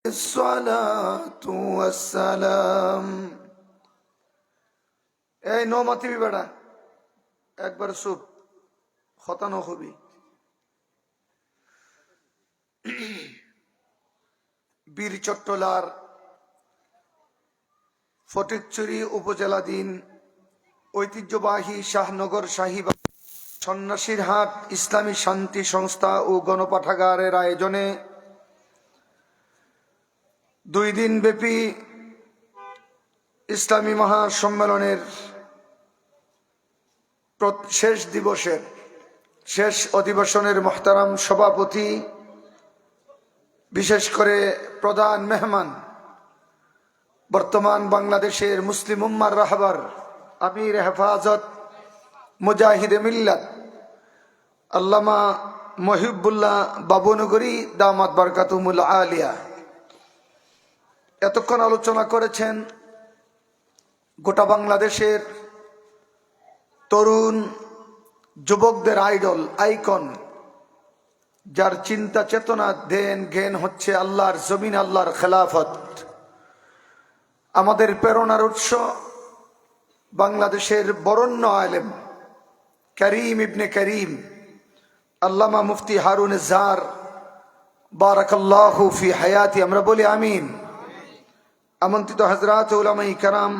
الصلاة والسلام এই নৌমাতিবি বেড়া একবার চুপ খতানো হবি। বীর চট্টলার ফটিকছড়ি উপজেলাধীন ঐতিহ্যবাহী শাহনগর শাহীবাগ সন্ন্যাসীর হাট ইসলামী শান্তি সংস্থা ও গণপাঠাগারের আয়োজনে 2 দিন ব্যাপী ইসলামী মহাসম্মেলনের শেষ দিবসের শেষ অধিবেশনের মোহতারাম সভাপতি, বিশেষ করে প্রধান মেহমান, বর্তমান বাংলাদেশের মুসলিম উম্মার রাহবার আমির হেফাজত মুজাহিদে মিল্লাত আল্লামা মহিবুল্লাহ বাবুনগরী দামাত বারকাতুহুল আলিয়া এতক্ষণ আলোচনা করেছেন গোটা বাংলাদেশের তরুণ যুবকদের আইডল, আইকন, যার চিন্তা চেতনা ধ্যান জ্ঞান হচ্ছে আল্লাহর জমিন, আল্লাহর খেলাফত। আমাদের প্রেরণার উৎস বাংলাদেশের বরেণ্য আলেম করিম ইবনে করিম আল্লামা মুফতি হারুন জার বারাকাল্লাহু ফি হায়াতি। আমরা বলি আমিন। আমন্ত্রিত হযরত উলামায়ে কেরাম,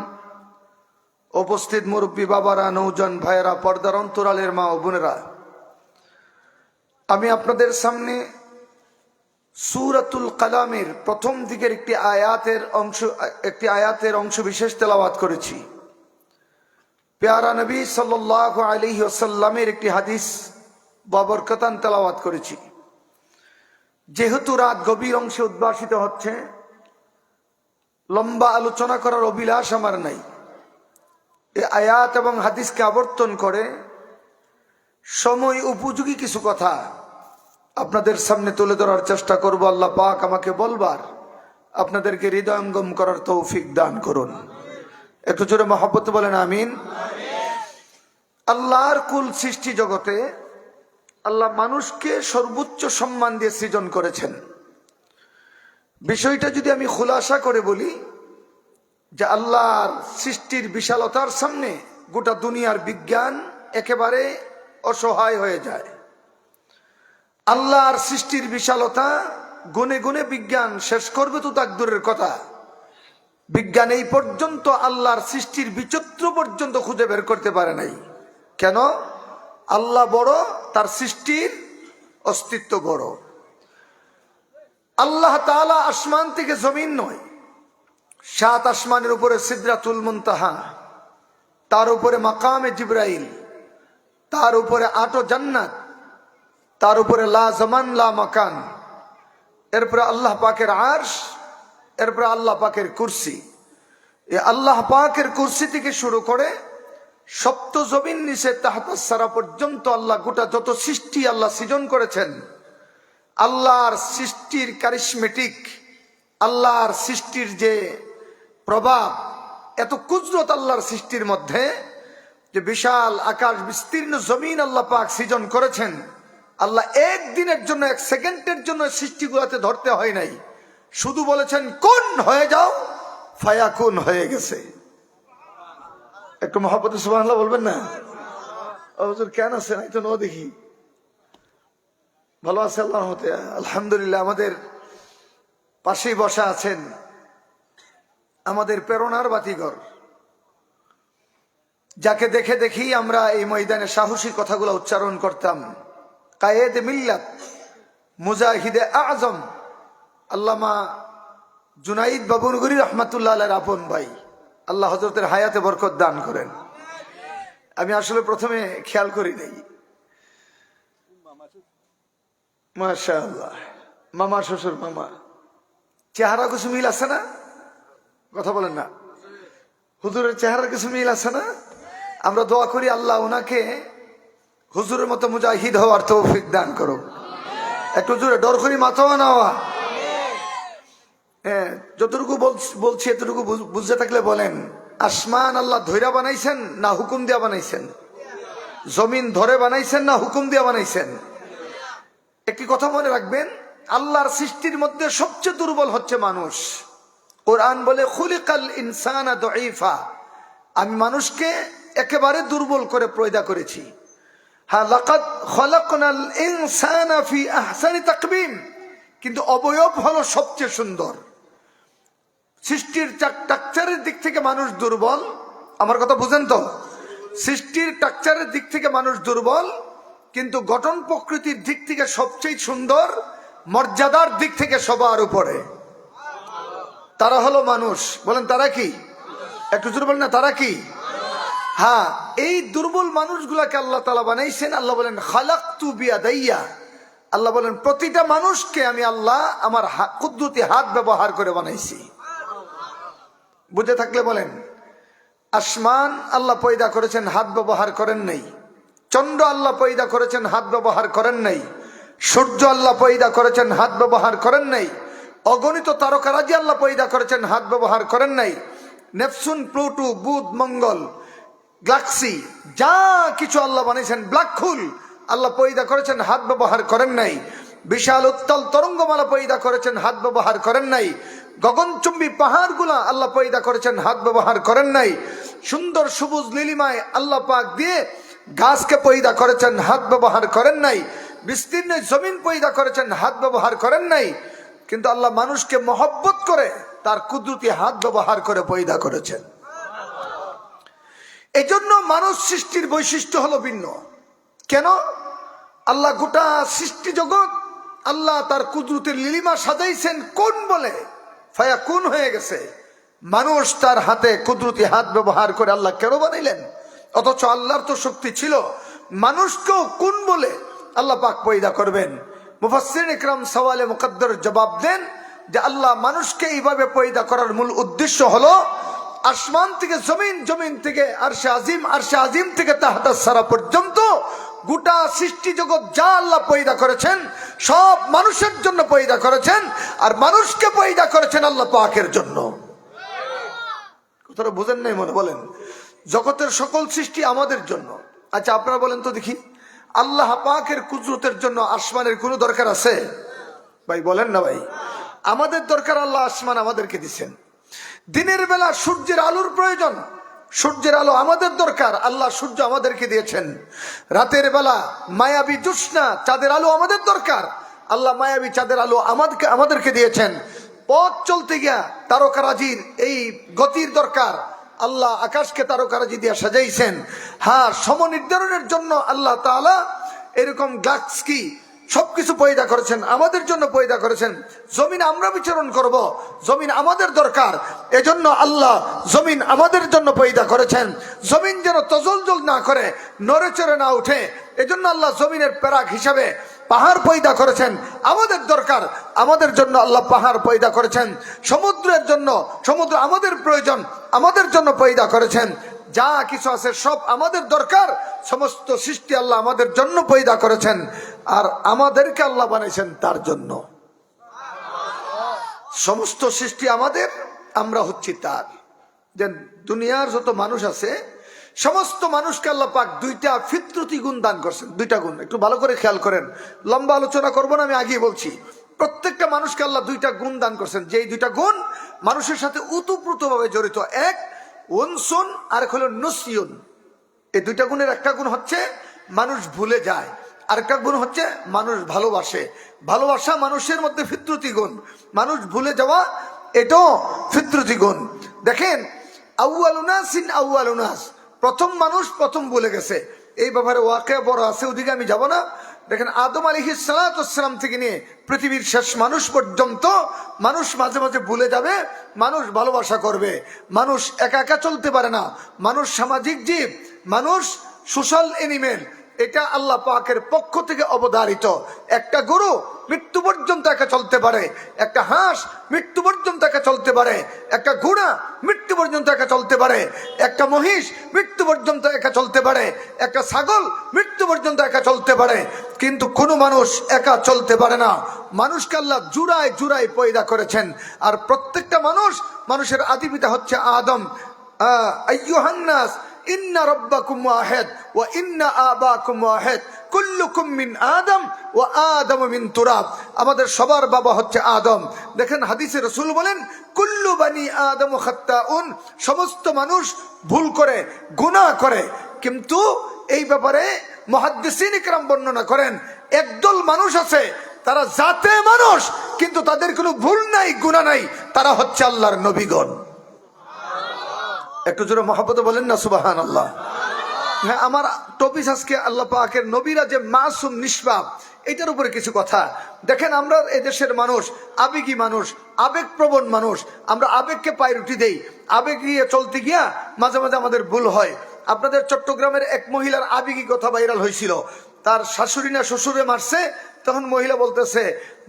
উপস্থিত মুরব্বী বাবারা, নৌজন ভাইয়েরা, পর্দার অন্তরালের মা ও বোনেরা, আমি আপনাদের সামনে সূরাতুল কালামের প্রথম দিকের একটি আয়াতের অংশ বিশেষ তেলাওয়াত করেছি। প্যারা নবী সাল্লাল্লাহু আলাইহি ওয়াসাল্লামের একটি হাদিস বাবরকাতান তেলাওয়াত করেছি। যেহেতু রাত গভীর অংশে উদ্ভাসিত হচ্ছে, লম্বা আলোচনা করার অভিলাষ আমার নাই। এই আয়াত এবং হাদিসকে আবর্তন করে সময় উপযোগী কিছু কথা আপনাদের সামনে তুলে ধরার চেষ্টা করব। আল্লাহ পাক আমাকে বলবার, আপনাদেরকে হৃদয়ঙ্গম করার তৌফিক দান করুন। একটু জোরে মহব্বত বলেন আমিন। আল্লাহর কুল সৃষ্টি জগতে আল্লাহ মানুষকে সর্বোচ্চ সম্মান দিয়ে সৃজন করেছেন। বিষয়টা যদি আমি খুলাসা করে বলি যে আল্লাহর সৃষ্টির বিশালতার সামনে গোটা দুনিয়ার বিজ্ঞান একেবারে অসহায় হয়ে যায়। আল্লাহর সৃষ্টির বিশালতা গুনে গুনে বিজ্ঞান শেষ করবে তো তাকদীরের কথা। বিজ্ঞান এই পর্যন্ত আল্লাহর সৃষ্টির বিচিত্র পর্যন্ত খুঁজে বের করতে পারে নাই। কেন? আল্লাহ বড়, তার সৃষ্টির অস্তিত্ব বড়। আল্লাহ তাআলা আসমান থেকে জমিন নয়, 7 আসমানের উপরে সিদরাতুল মুনতাহা, তার উপরে মাকামে জিবরাইল, তার উপরে 8 জান্নাত, তার উপরে লা জামান লা মাকান, এরপরে আল্লাহ পাকের আরশ, এরপরে আল্লাহ পাকের কুরসি। এই আল্লাহ পাকের কুরসি থেকে শুরু করে সপ্ত জমিন নিচে তাহতাস সারা পর্যন্ত আল্লাহ গোটা যত সৃষ্টি আল্লাহ সৃজন করেছেন, আল্লাহর সৃষ্টির কারিশমেটিক, আল্লাহর সৃষ্টির যে প্রভাব, এত কুদরত আল্লাহর সৃষ্টির মধ্যে, যে বিশাল আকাশ বিস্তীর্ণ জমিন আল্লাহ পাক সৃজন করেছেন। আল্লাহ একদিনের জন্য, 1 সেকেন্ডের জন্য সৃষ্টিগুলোতে ধরতে হয় নাই, শুধু বলেছেন কোন হয়ে যাও, ফায়াকুন হয়ে গেছে। একটু মহব্বতে সুবহানাল্লাহ বলবেন না? হুজুর কেন আছেন? এই তো ন দেখি ভালো আছে আল্লাহর রহমতে আলহামদুলিল্লাহ। আমাদের পাশেই বসা আছেন আমাদের প্রেরণার বাতিঘর, যাকে দেখে দেখেই আমরা এই ময়দানে সাহসী কথাগুলো উচ্চারণ করতাম। কায়েদ মিল্লাত, মুজাহিদে আজম আল্লামা জুনাইদ বাবুনগরী রহমাতুল্লাহ আলাইহির আপন ভাই, আল্লাহ হযরতের হায়াতে বরকত দান করেন। আমি আসলে প্রথমে খেয়াল করি নাই। মাশাআল্লাহ, মামা শ্বশুর মামা, চেহারা কিছু মিল আছে না? কথা বলেন না। হুজুরের চেহারার কিছু মিল আছে না? আমরা দোয়া করি আল্লাহ ওনাকে হুজুরের মতো মুজাহিদ হওয়ার তৌফিক দান করুন। একটু জোরে ডর করি মাথাও নেওয়া। হ্যাঁ, যতটুকু বলছি এতটুকু বুঝতে থাকলে বলেন, আসমান আল্লাহ ধৈরা বানাইছেন না হুকুম দিয়া বানাইছেন? জমিন ধরে বানাইছেন না হুকুম দিয়া বানাইছেন? একটি কথা মনে রাখবেন, আল্লাহর সৃষ্টির মধ্যে সবচেয়ে দুর্বল হচ্ছে মানুষ। কোরআন বলে খুলিকাল ইনসানা দাঈফা, আমি মানুষকে একেবারে দুর্বল করে পয়দা করেছি। হ্যাঁ, লাকাদ খলাকনাল ইনসানা ফি আহসানি তাকবীম, কিন্তু অবয়ব হলো সবচেয়ে সুন্দর। সৃষ্টির স্ট্রাকচারের দিক থেকে মানুষ দুর্বল, আমার কথা বুঝেন তো? সৃষ্টির স্ট্রাকচারের দিক থেকে মানুষ দুর্বল, কিন্তু গঠন প্রকৃতির দিক থেকে সবচেয়ে সুন্দর, মর্যাদার দিক থেকে সবার উপরে। তারা হলো মানুষ। বলেন তারা কি? একটু জোরে বলেন না, তারা কি? হ্যাঁ, এই দুর্বল মানুষগুলাকে আল্লাহ তাআলা বানাইছেন। আল্লাহ বলেন খালাকতু বিয়াদাইয়া, আল্লাহ বলেন প্রতিটা মানুষকে আমি আল্লাহ আমার কুদরতি হাত ব্যবহার করে বানাইছি। বুঝে থাকলে বলেন। আসমান আল্লাহ পয়দা করেছেন, হাত ব্যবহার করেন নাই। চন্দ্র আল্লাহ পয়দা করেছেন, হাত ব্যবহার করেন নাই। সূর্য আল্লাহ পয়দা করেছেন, হাত ব্যবহার করেন নাই। অগণিত তারকারাজি আল্লাহ পয়দা করেছেন, হাত ব্যবহার করেন নাই। নেপচুন, প্লুটো, বুধ, মঙ্গল, গ্যালাক্সি যা কিছু আল্লাহ বানিয়েছেন, ব্ল্যাক হোল আল্লাহ পয়দা করেছেন, হাত ব্যবহার করেন নাই। বিশাল উত্তাল তরঙ্গমালা পয়দা করেছেন, হাত ব্যবহার করেন নাই। গগনচুম্বী পাহাড়গুলা আল্লাহ পয়দা করেছেন, হাত ব্যবহার করেন নাই। সুন্দর সবুজ লিলিমায় আল্লাহ পাক দিয়ে গাছকে পয়দা করেছেন, হাত ব্যবহার করেন নাই। বিস্তীর্ণ জমিন পয়দা করেছেন, হাত ব্যবহার করেন নাই। কিন্তু আল্লাহ মানুষকে মহব্বত করে তার কুদরতি হাত ব্যবহার করে পয়দা করেছেন। এই জন্য মানুষ সৃষ্টির বৈশিষ্ট্য হলো ভিন্ন। কেন? আল্লাহ গোটা সৃষ্টি জগৎ আল্লাহ তার কুদরতের লিলিমা সাজাইছেন, কোন বলে ফায়াকুন হয়ে গেছে। মানুষ তার হাতে কুদরতি হাত ব্যবহার করে আল্লাহ কেন বানাইলেন? অথচ আল্লাহর তো শক্তি ছিল। মানুষকেও কোন বলে আল্লাহ পাক পয়দা করবেন? মুফাসসিরিন ইকরাম সওয়ালে মুকদ্দর জবাব দেন যে আল্লাহ মানুষকে এইভাবে পয়দা করার মূল উদ্দেশ্য হলো আসমান থেকে জমিন, জমিন থেকে আরশে আজিম, আরশে আজিম থেকে তাহতাস সারা পর্যন্ত গোটা সৃষ্টি জগৎ যা আল্লাহ পয়দা করেছেন সব মানুষের জন্য পয়দা করেছেন। আর মানুষকে পয়দা করেছেন আল্লাহ পাকের জন্য। কথাটা বুঝেন নাই মনে? বলেন জগতের সকল সৃষ্টি আমাদের জন্য। আচ্ছা আপনারা বলেন তো দেখি, আল্লাহ পাকের কুদরতের জন্য আসমানের কোনো দরকার আছে? ভাই বলেন না ভাই। আমাদের দরকার, আল্লাহ আসমান আমাদেরকে দিচ্ছেন। দিনের বেলা সূর্যের আলোর প্রয়োজন, সূর্যের আলো আমাদের দরকার, আল্লাহ সূর্য আমাদেরকে দিয়েছেন। রাতের বেলা মায়াবী জ্যোৎস্না চাঁদের আলো আমাদের দরকার, আল্লাহ মায়াবী চাঁদের আলো আমাদেরকে দিয়েছেন। পথ চলতে গিয়া তারকারাজির এই গতির দরকার, আল্লাহ আকাশকে তারকারাজি দিয়ে সাজাইছেন। হ্যাঁ, সমনির্ধারণের জন্য আল্লাহ তাআলা এরকম গ্যালাক্সি সবকিছু পয়দা করেছেন, আমাদের জন্য পয়দা করেছেন। জমিন আমরা বিচরণ করব, জমিন আমাদের দরকার, এজন্য আল্লাহ জমিন আমাদের জন্য পয়দা করেছেন। জমিন যেন তজলজল না করে, নড়ে চড়ে না উঠে, এজন্য আল্লাহ জমিনের প্যারাক হিসাবে পাহাড় পয়দা করেছেন, আমাদের দরকার, আমাদের জন্য আল্লাহ পাহাড় পয়দা করেছেন। সমুদ্রের জন্য, সমুদ্র আমাদের প্রয়োজন, আমাদের জন্য পয়দা করেছেন। যা কিছু আছে সব আমাদের দরকার, সমস্ত সৃষ্টি আল্লাহ আমাদের জন্য পয়দা করেছেন। আর আমাদেরকে আল্লাহ বানাইছেন তার জন্য। সমস্ত সৃষ্টি আমাদের, আমরা হচ্ছি তার। যে দুনিয়ার যত মানুষ আছে সমস্ত মানুষকে আল্লাহ পাক দুইটা ফিতরতি গুণ দান করছেন। দুইটা গুণ একটু ভালো করে খেয়াল করেন, লম্বা আলোচনা করবো না, আমি আগেই বলছি। প্রত্যেকটা মানুষকে আল্লাহ দুইটা গুণ দান করছেন, যেই দুইটা গুণ মানুষের সাথে ওতপ্রোতভাবে জড়িত। এক উনসুন, আর এক হলো নুসিয়ুন। এই দুইটা গুণের একটা গুণ হচ্ছে মানুষ ভুলে যায়, আরেকটা গুণ হচ্ছে মানুষ ভালোবাসে। ভালোবাসা মানুষের মধ্যে ফিতরতি গুণ, মানুষ ভুলে যাওয়া এটাও ফিতরতি গুণ। দেখেন আউয়ালুনাসিন আউয়ালুনাস, প্রথম মানুষ প্রথম ভুলে গেছে। এই ব্যাপারে ওয়াকিয়া বড় আছে, ওদিকে আমি যাব না। দেখেন আদম আলাইহিস সালাম থেকে নিয়ে পৃথিবীর শেষ মানুষ পর্যন্ত মানুষ মাঝে মাঝে ভুলে যাবে, মানুষ ভালোবাসা করবে। মানুষ একা একা চলতে পারে না, মানুষ সামাজিক জীব, মানুষ সোশ্যাল এনিমেল। এটা আল্লাহ পাকের পক্ষ থেকে অবধারিত। একটা গরু মৃত্যু পর্যন্ত একা চলতে পারে, একটা হাঁস মৃত্যু পর্যন্ত একা চলতে পারে, একটা ঘোড়া মৃত্যু পর্যন্ত একা চলতে পারে, একটা মহিষ মৃত্যু পর্যন্ত একা চলতে পারে, একটা ছাগল মৃত্যু পর্যন্ত একা চলতে পারে। কিন্তু কোনো মানুষ একা চলতে পারে না। মানুষকে আল্লাহ জুড়ায় জুড়ায় পয়দা করেছেন। আর প্রত্যেকটা মানুষ, মানুষের আদি পিতা হচ্ছে আদম। আইয়ুহান নাস ইন্না রাব্বাকুম ওয়াহিদ ওয়া ইন্না আবাকুম ওয়াহিদ, কুল্লুকুম মিন আদম ওয়া আদম মিন তুরাব, আমাদের সবার বাবা হচ্ছে আদম। দেখেন হাদিসে রাসূল বলেন কুল্লু বানি আদম খাত্তাউন, সমস্ত মানুষ ভুল করে, গুনাহ করে, কিন্তু এই ব্যাপারে মুহাদ্দিসিন ইকরাম বর্ণনা করেন একদল মানুষ আছে তারা জাতে মানুষ, কিন্তু তাদের কোনো ভুল নাই, গুনাহ নাই, তারা হচ্ছে আল্লাহর নবীগণ। একটু জোরে মহব্বতে বলেন না সুবহানাল্লাহ। হ্যাঁ, আমার টপিক আজকে আল্লাহ পাকের নবীরা যে মাসুম নিষ্পাপ, এটার উপরে কিছু কথা। দেখেন আমরা এদেশের মানুষ আবেগী মানুষ, আবেগপ্রবণ মানুষ, আমরা আবেগকে পায়রুটি দেই, আবেগ নিয়ে চলতে গিয়া মাঝে মাঝে আমাদের ভুল হয়। আপনাদের চট্টগ্রামের এক মহিলার আবেগী কথা ভাইরাল হয়েছিল, তার শাশুড়ি না শ্বশুরে মারছে, তখন মহিলা বলতেছে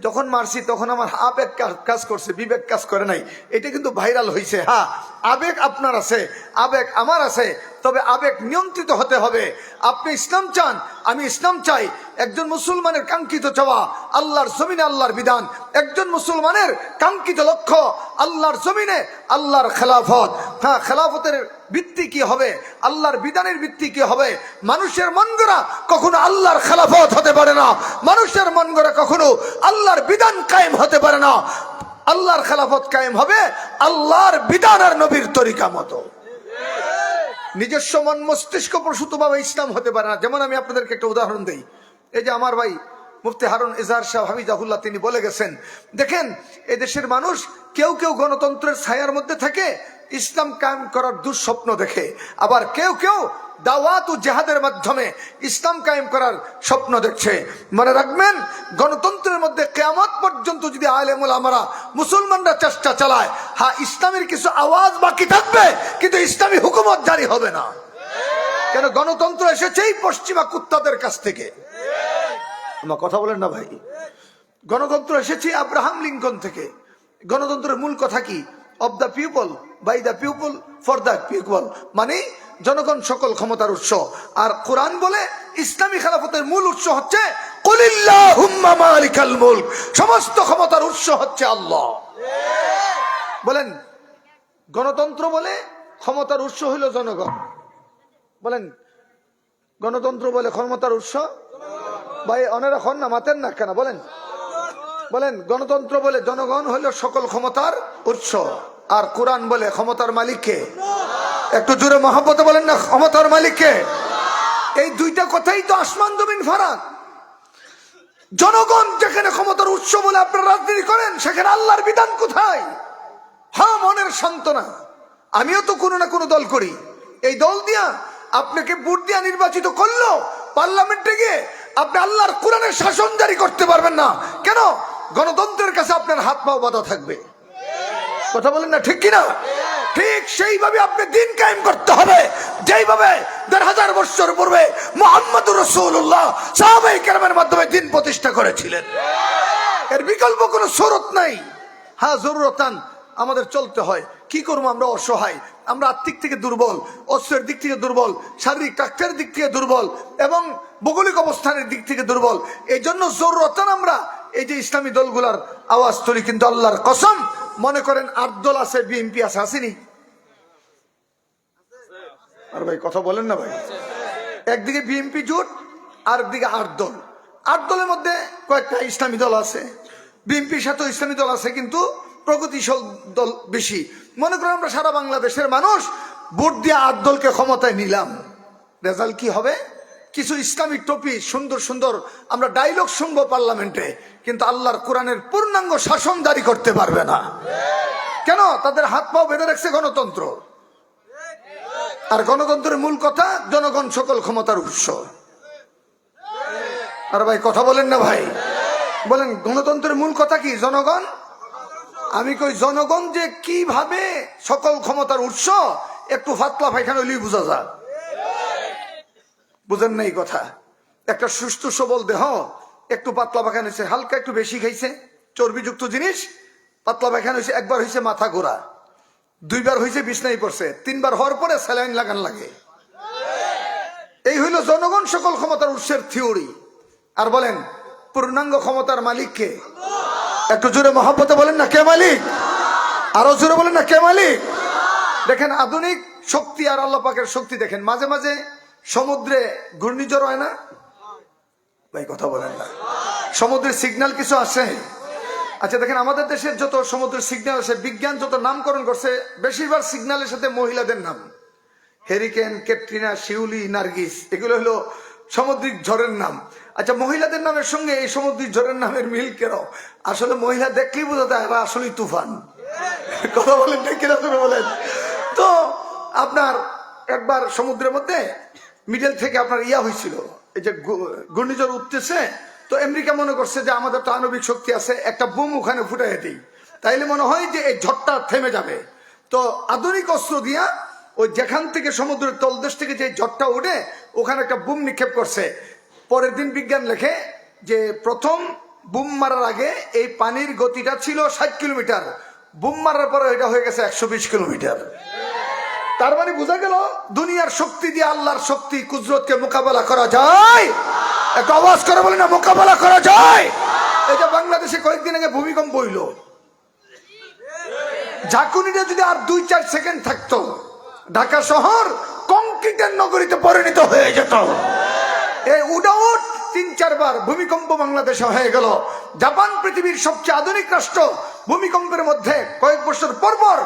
যখন মারছি তখন আমার আবেগ কাজ করছে, বিবেক কাজ করে নাই। এটা কিন্তু ভাইরাল হয়েছে। হ্যাঁ, আবেগ আপনার আছে, আবেগ আমার আছে, তবে আবেগ নিয়ন্ত্রিত হতে হবে। আপনি ইসলাম চান, আমি ইসলাম চাই। একজন মুসলমানের কাঙ্ক্ষিত চাওয়া আল্লাহর জমিনে আল্লাহর বিধান, একজন মুসলমানের কাঙ্ক্ষিত লক্ষ্য আল্লাহর জমিনে আল্লাহর খেলাফত। হ্যাঁ, খেলাফতের ভিত্তি কি হবে, আল্লাহর বিধানের ভিত্তি কি হবে। মানুষের মন গড়া কখনো আল্লাহর খেলাফত হতে পারে না, মানুষের মন গড়া কখনো আল্লাহর বিধান কায়েম হতে পারে না। আল্লাহর খেলাফত কায়েম হবে আল্লাহর বিধান আর নবীর তরিকা মতো। নিজস্ব মন মস্তিষ্ক প্রসূত ভাবে ইসলাম হতে পারে না। যেমন আমি আপনাদেরকে একটা উদাহরণ দেই, এই যে আমার ভাই মুফতি হারুন ইজাহার সাহেব হাফিজাহুল্লাহ তিনি বলে গেছেন, দেখেন এদেশের মানুষ কেউ কেউ গণতন্ত্রের ছায়ার মধ্যে থাকে, ইসলাম কায়েম করার দুঃস্বপ্ন দেখে, আবার কেউ কেউ দাওয়াত ও জিহাদের মাধ্যমে ইসলাম কায়েম করার স্বপ্ন দেখছে। মনে রাখবেন, গণতন্ত্রের মধ্যে কিয়ামত পর্যন্ত যদি আলেম ওলামারা মুসলমানরা চেষ্টা চালায়, হ্যাঁ ইসলামের কিছু আওয়াজ বাকি থাকবে, কিন্তু ইসলামী হুকুমত জারি হবে না। কেন? গণতন্ত্র এসেছেই পশ্চিমা কুত্তাদের কাছ থেকে। আমার কথা বলেন না ভাই, গণতন্ত্র এসেছে আব্রাহাম লিঙ্কন থেকে। গণতন্ত্রের মূল কথা কি? Of the people, by the people, for the people, মানে জনগণ সকল ক্ষমতার উৎস। আর কোরআন বলে ইসলামী খেলাফতের মূল উৎস হচ্ছে কুলিল্লাহুম্মা মালিকাল মুলক, সমস্ত ক্ষমতার উৎস হচ্ছে আল্লাহ। বলেন গণতন্ত্র বলে ক্ষমতার উৎস হইল জনগণ। বলেন গণতন্ত্র বলে ক্ষমতার উৎস, ভাই অনেরা খন না মাতেন না কেন? বলেন বলেন গণতন্ত্র বলে জনগণ হইল সকল ক্ষমতার উৎস, আর কোরআন বলে ক্ষমতার মালিককে। একটু জোরে মহব্বতে বলেন না ক্ষমতার মালিককে। এই দুইটা কথাই তো আসমান জমিন ফারাক। জনগণ যেখানে ক্ষমতার উৎস বলে আপনারা রাজনীতি করেন, সেখানে আল্লাহর বিধান কোথায়? হ্যাঁ, মনের সান্ত্বনা, আমিও তো কোনো না কোনো দল করি। এই দল দিয়া আপনাকে ভোট দিয়া নির্বাচিত করলো, পার্লামেন্টে গিয়ে আপনি আল্লাহর কোরআনের শাসন জারি করতে পারবেন না। কেন? গণতন্ত্রের কাছে আপনার হাত পাও বাঁধা থাকবে। কথা বলেন না, ঠিক কিনা? ঠিক সেইভাবে আপনি দিন কায়েম করতে হবে, যেইভাবে ১৫০০ বছর পূর্বে মুহাম্মদুর রাসূলুল্লাহ সাহাবায়ে কেরামের মাধ্যমে দিন প্রতিষ্ঠা করেছিলেন। এর বিকল্প কোনো শরত নাই। হ্যাঁ, জরুরতান আমাদের চলতে হয়। কি করবো? আমরা অসহায়, আমরা আর্থিক থেকে দুর্বল, অস্ত্রের দিক থেকে দুর্বল, শারীরিক ট্রাক্টের দিক থেকে দুর্বল, এবং ভৌগোলিক অবস্থানের দিক থেকে দুর্বল। এই জন্য জরুরতান আমরা এই যে ইসলামী দলগুলার আওয়াজ তুলি। কিন্তু আল্লাহর কসম, মনে করেন ৮ দল আছে, বিএনপি আছে, আসেনি? আর ভাই কথা বলেন না ভাই, একদিকে বিএনপি জোট, আর একদিকে ৮ দল। ৮ দলের মধ্যে কয়েকটা ইসলামী দল আছে, বিএনপির সাথে ইসলামী দল আছে, কিন্তু প্রগতিশীল দল বেশি। মনে করেন আমরা সারা বাংলাদেশের মানুষ ভোট দিয়ে ৮ দলকে ক্ষমতায় নিলাম, রেজাল্ট কি হবে? কিছু ইসলামিক টপি সুন্দর সুন্দর আমরা ডায়লগ শুনবো পার্লামেন্টে, কিন্তু আল্লাহর কোরআনের পূর্ণাঙ্গ শাসন জারি করতে পারবে না। কেন? তাদের হাত পাও বেঁধে রাখছে গণতন্ত্র। আর গণতন্ত্রের মূল কথা জনগণ সকল ক্ষমতার উৎস। আর ভাই কথা বলেন না ভাই, বলেন গণতন্ত্রের মূল কথা কি? জনগণ। আমি কই জনগণ যে কিভাবে সকল ক্ষমতার উৎস, একটু ফাতলা পায়খানা হলেই বোঝা যায়। বুঝেন না এই কথা? একটা সুস্থ সবল দেহ একটু পাতলা পায়খানা হয়েছে, হালকা একটু বেশি খাইছে চর্বিযুক্ত জিনিস, পাতলা পায়খানা হয়েছে, একবার হয়েছে মাথা ঘোরা, 2 বার হয়েছে বিছনায় পড়ছে, 3 বার হওয়ার পরে স্যালাইন লাগান লাগে। এই হইল জনগণ সকল ক্ষমতার উৎসের থিওরি। আর বলেন পূর্ণাঙ্গ ক্ষমতার মালিক কে? একটু জোরে মহব্বতে বলেন না কে মালিক? আরো জোরে বলেন না কে মালিক? দেখেন আধুনিক শক্তি আর আল্লাহ পাকের শক্তি দেখেন। মাঝে মাঝে সমুদ্রে ঘূর্ণিঝড় হয় না? ভাই কথা বলেন না, সমুদ্রের সিগন্যাল কিছু আছে? আচ্ছা দেখেন, আমাদের দেশের যত সমুদ্রের সিগন্যাল আছে, বিজ্ঞান যত নামকরণ করছে, বেশিরভাগ সিগন্যালের সাথে মহিলাদের নাম। হেরিকেন, ক্যাটরিনা, শিউলি, নার্গিস, এগুলো হলো সামুদ্রিক ঝড়ের নাম। আচ্ছা, মহিলাদের নামের সঙ্গে এই সামুদ্রিক ঝড়ের নামের মিল কেন? আসলে মহিলা দেখলেই বোঝা যায় এরা আসলেই তুফান। কথা বলেন ঠিক কিনা তুমি বলেন তো? আপনার একবার সমুদ্রের মধ্যে মিডল থেকে আপনার হয়েছিল, এই যে ঘূর্ণিঝড় উঠতেছে, তো আমেরিকা মনে করছে যে আমাদের তো আণবিক শক্তি আছে, একটা বুম ওখানে ফুটাই দিই, তাইলে মনে হয় যে এই ঝড়টা থেমে যাবে। তো আধুনিক অস্ত্র দিয়া ওই যেখান থেকে সমুদ্রের তলদেশ থেকে যে ঝড়টা উঠে ওখানে একটা বুম নিক্ষেপ করছে। পরের দিন বিজ্ঞান লেখে যে প্রথম বুম মারার আগে এই পানির গতিটা ছিল 60 কিলোমিটার, বুম মারার পরে এটা হয়ে গেছে 120 কিলোমিটার। তার মানে বোঝা গেল দুনিয়ার শক্তি দিয়ে আল্লাহর শক্তি কুদরতকে মোকাবেলা করা যায়। একটা আওয়াজ করে বলি না, মোকাবেলা করা যায়। এই যে বাংলাদেশে কয়েকদিন আগে ভূমিকম্প হইল, ঝাঁকুনিটা যদি আর 2-4 সেকেন্ড থাকতো, ঢাকা শহর কংক্রিটের নগরীতে পরিণত হয়ে যেত। এই উডাউট 3-4 বার ভূমিকম্প বাংলাদেশে হয়ে গেল। জাপান পৃথিবীর সবচেয়ে আধুনিক রাষ্ট্র, ভূমিকম্পের মধ্যে কয়েক বছর পর পর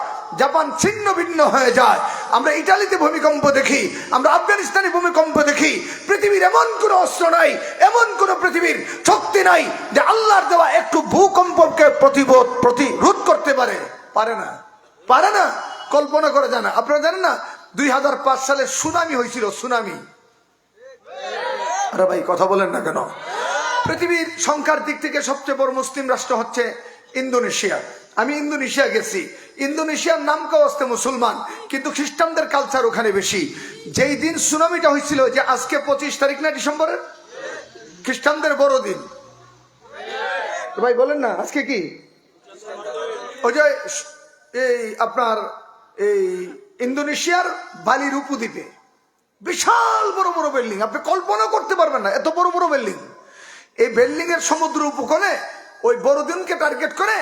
জাপান ছিন্ন ভিন্ন হয়ে যায়। আমরা ইটালিতে ভূমিকম্প দেখি, আমরা আফগানিস্তানে ভূমিকম্প দেখি। পৃথিবীর এমন কোনো অস্ত্র নাই, এমন কোনো পৃথিবীর শক্তি নাই যে আল্লাহর দেওয়া একটু ভূকম্পকে প্রতিরোধ করতে পারে। পারে না, পারে না, কল্পনা করা যায় না। আপনারা জানেন না 2005 সালে সুনামি হয়েছিল, সুনামি। আরে ভাই কথা বলেন না কেন? পৃথিবীর সংখ্যার দিক থেকে সবচেয়ে বড় মুসলিম রাষ্ট্র হচ্ছে ইন্দোনেশিয়া। আমি ইন্দোনেশিয়া গেছি। ইন্দোনেশিয়ার নাম কাওয়াস্তে মুসলমান, কিন্তু খ্রিস্টানদের কালচার ওখানে বেশি। যেই দিন সুনামিটা হয়েছিল, যে আজকে 25 তারিখ না ডিসেম্বরের, খ্রিস্টানদের বড়দিন। ভাই বলেন না আজকে কি? ওই যে এই আপনার এই ইন্দোনেশিয়ার বালির উপদ্বীপে বিশাল বড় বড় বিল্ডিং, আপনি কল্পনা করতে পারবেন না এত বড় বড় বিল্ডিং। এই বিল্ডিং এর সমুদ্র উপকূলে ওই বড়দিনকে টার্গেট করে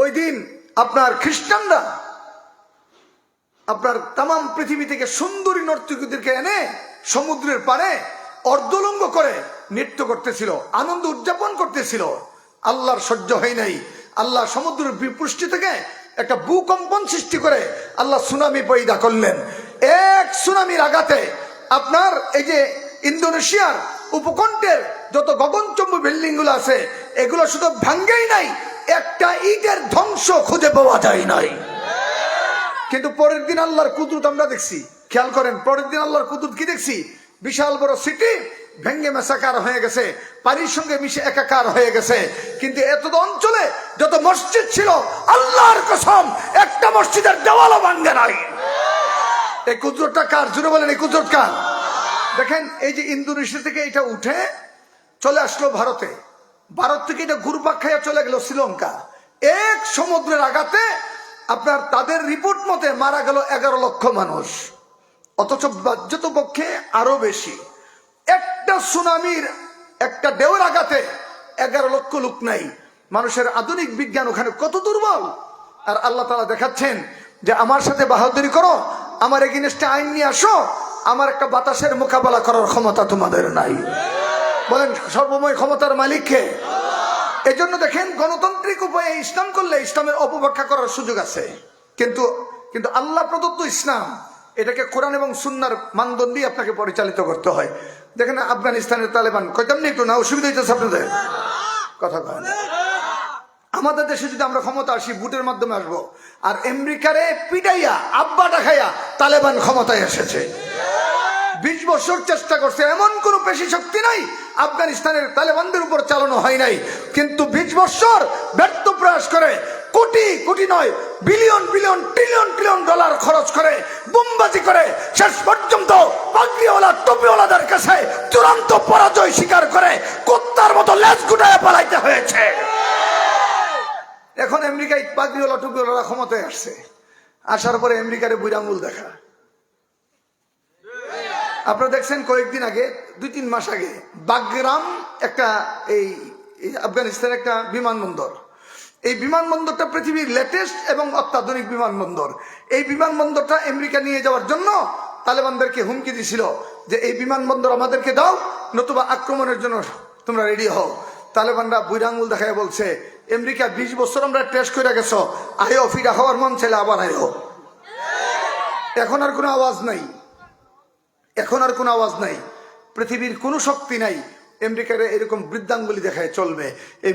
ওই দিন আপনার খ্রিস্টানরা আপনার তাম পৃথিবী থেকে সুন্দরী নর্তকীদেরকে এনে সমুদ্রের পাড়ে অর্ধলঙ্গ করে নৃত্য করতেছিল, আনন্দ উদযাপন করতেছিল। আল্লাহর সহ্য হয় নাই। আল্লাহ সমুদ্রের বিপৃষ্টি থেকে একটা ভূকম্পন সৃষ্টি করে আল্লাহ সুনামি পয়দা করলেন। এক সুনামির আঘাতে আপনার এই যে ইন্দোনেশিয়ার উপকণ্ঠের যত গগনচুম্বী বিল্ডিং গুলো আছে, এগুলো শুধু ভাঙ্গেই নাই, একটা ইটের ধ্বংস খুঁজে পাওয়া যায় নাই। কিন্তু পরের দিন আল্লাহর কুদরত আমরা দেখছি। খেয়াল করেন, পরের দিন আল্লাহর কুদরত কি দেখছি? বিশাল বড় সিটি ভেঙ্গে মেসাকার হয়ে গেছে, পানির সঙ্গে মিশে একাকার হয়ে গেছে। কিন্তু এত অঞ্চলে যত মসজিদ ছিল, আল্লাহর কসম একটা মসজিদের দেওয়ালও ভাঙ্গে নাই। এই কুদরতটা কার? জুড়ে বলেন, এই কুদরত কার? দেখেন, এই যে ইন্দোনেশিয়া থেকে এটা উঠে চলে আসলো ভারতে, ভারত থেকে এটা ঘুরপাক খাইয়া চলে গেল শ্রীলঙ্কা। এক সমুদ্রের আঘাতে আপনার তাদের রিপোর্ট মতে মারা গেল 11 লক্ষ মানুষ, অথচ বাহ্যত পক্ষে আরো বেশি। একটা সুনামির একটা ঢেউর আঘাতে 11 লক্ষ লোক নাই। মানুষের আধুনিক বিজ্ঞান ওখানে কত দুর্বল। আর আল্লাহ তাআলা দেখাচ্ছেন যে আমার সাথে বাহাদুরি করো, আমার এগেইনস্টে আইন নিয়ে আসো, আমার একটা বাতাসের মোকাবেলা করার ক্ষমতা তোমাদের নাই। বলেন সর্বময় ক্ষমতার মালিককে। এই জন্য দেখেন, গণতান্ত্রিক উপায়ে ইসলাম করলে ইসলামের অপব্যাখ্যা করার সুযোগ আছে, কিন্তু কিন্তু আল্লাহ প্রদত্ত ইসলাম, এটাকে কোরআন এবং সুন্নাহর মানদণ্ডে আপনাকে পরিচালিত করতে হয়। দেখেন আফগানিস্তানের তালেবান, কইতাম না একটু না, অসুবিধা হইতেছে আপনাদের কথা কয় না। আমাদের দেশে যদি আমরা ক্ষমতা আসি, ভোটের মাধ্যমে আসবো, আর আমেরিকারে পিটাইয়া আব্বাটা খাইয়া তালেবান ক্ষমতায় এসেছে। 20 বছর চেষ্টা করছে, এমন কোন পেশি শক্তি নাই আফগানিস্তানের তালেবানদের উপর চালানো হয় নাই। কিন্তু 20 বছর ব্যর্থ প্রয়াস করে, কোটি কোটি নয়, billion billion trillion trillion dollar খরচ করে, বোমবাজি করে, শেষ পর্যন্ত পাগড়িওয়ালা টুপিওয়ালাদের কাছে চূড়ান্ত পরাজয় স্বীকার করে কুত্তার মতো লেজ গুটায় পালাইতে হয়েছে। এখন আমেরিকায় পাগড়িওয়ালা টুপিওয়ালা ক্ষমতায় আসছে, আসার পরে আমেরিকারে বুড়ি আঙুল দেখা। আপনারা দেখছেন কয়েকদিন আগে, 2-3 মাস আগে, বাগরাম একটা এই আফগানিস্তানের একটা বিমানবন্দর। এই বিমানবন্দরটা পৃথিবীর লেটেস্ট এবং অত্যাধুনিক বিমানবন্দর। এই বিমানবন্দরটা আমেরিকা নিয়ে যাওয়ার জন্য তালেবানদেরকে হুমকি দিছিল যে এই বিমানবন্দর আমাদেরকে দাও, নতুবা আক্রমণের জন্য তোমরা রেডি হও। তালেবানরা বুড়া আঙ্গুল দেখায় বলছে, আমেরিকা 20 বছর আমরা টেস্ট করে গেছো, আয়ো ফিরা হওয়ার মন ছেলে আবার আয়ো। এখন আর কোনো আওয়াজ নাই, এখন আর কোনো আওয়াজ নাই। পৃথিবীর কোনো শক্তি নাই আমেরিকার এরকম বৃদ্ধাঙ্গুলি দেখায় চলবে। এই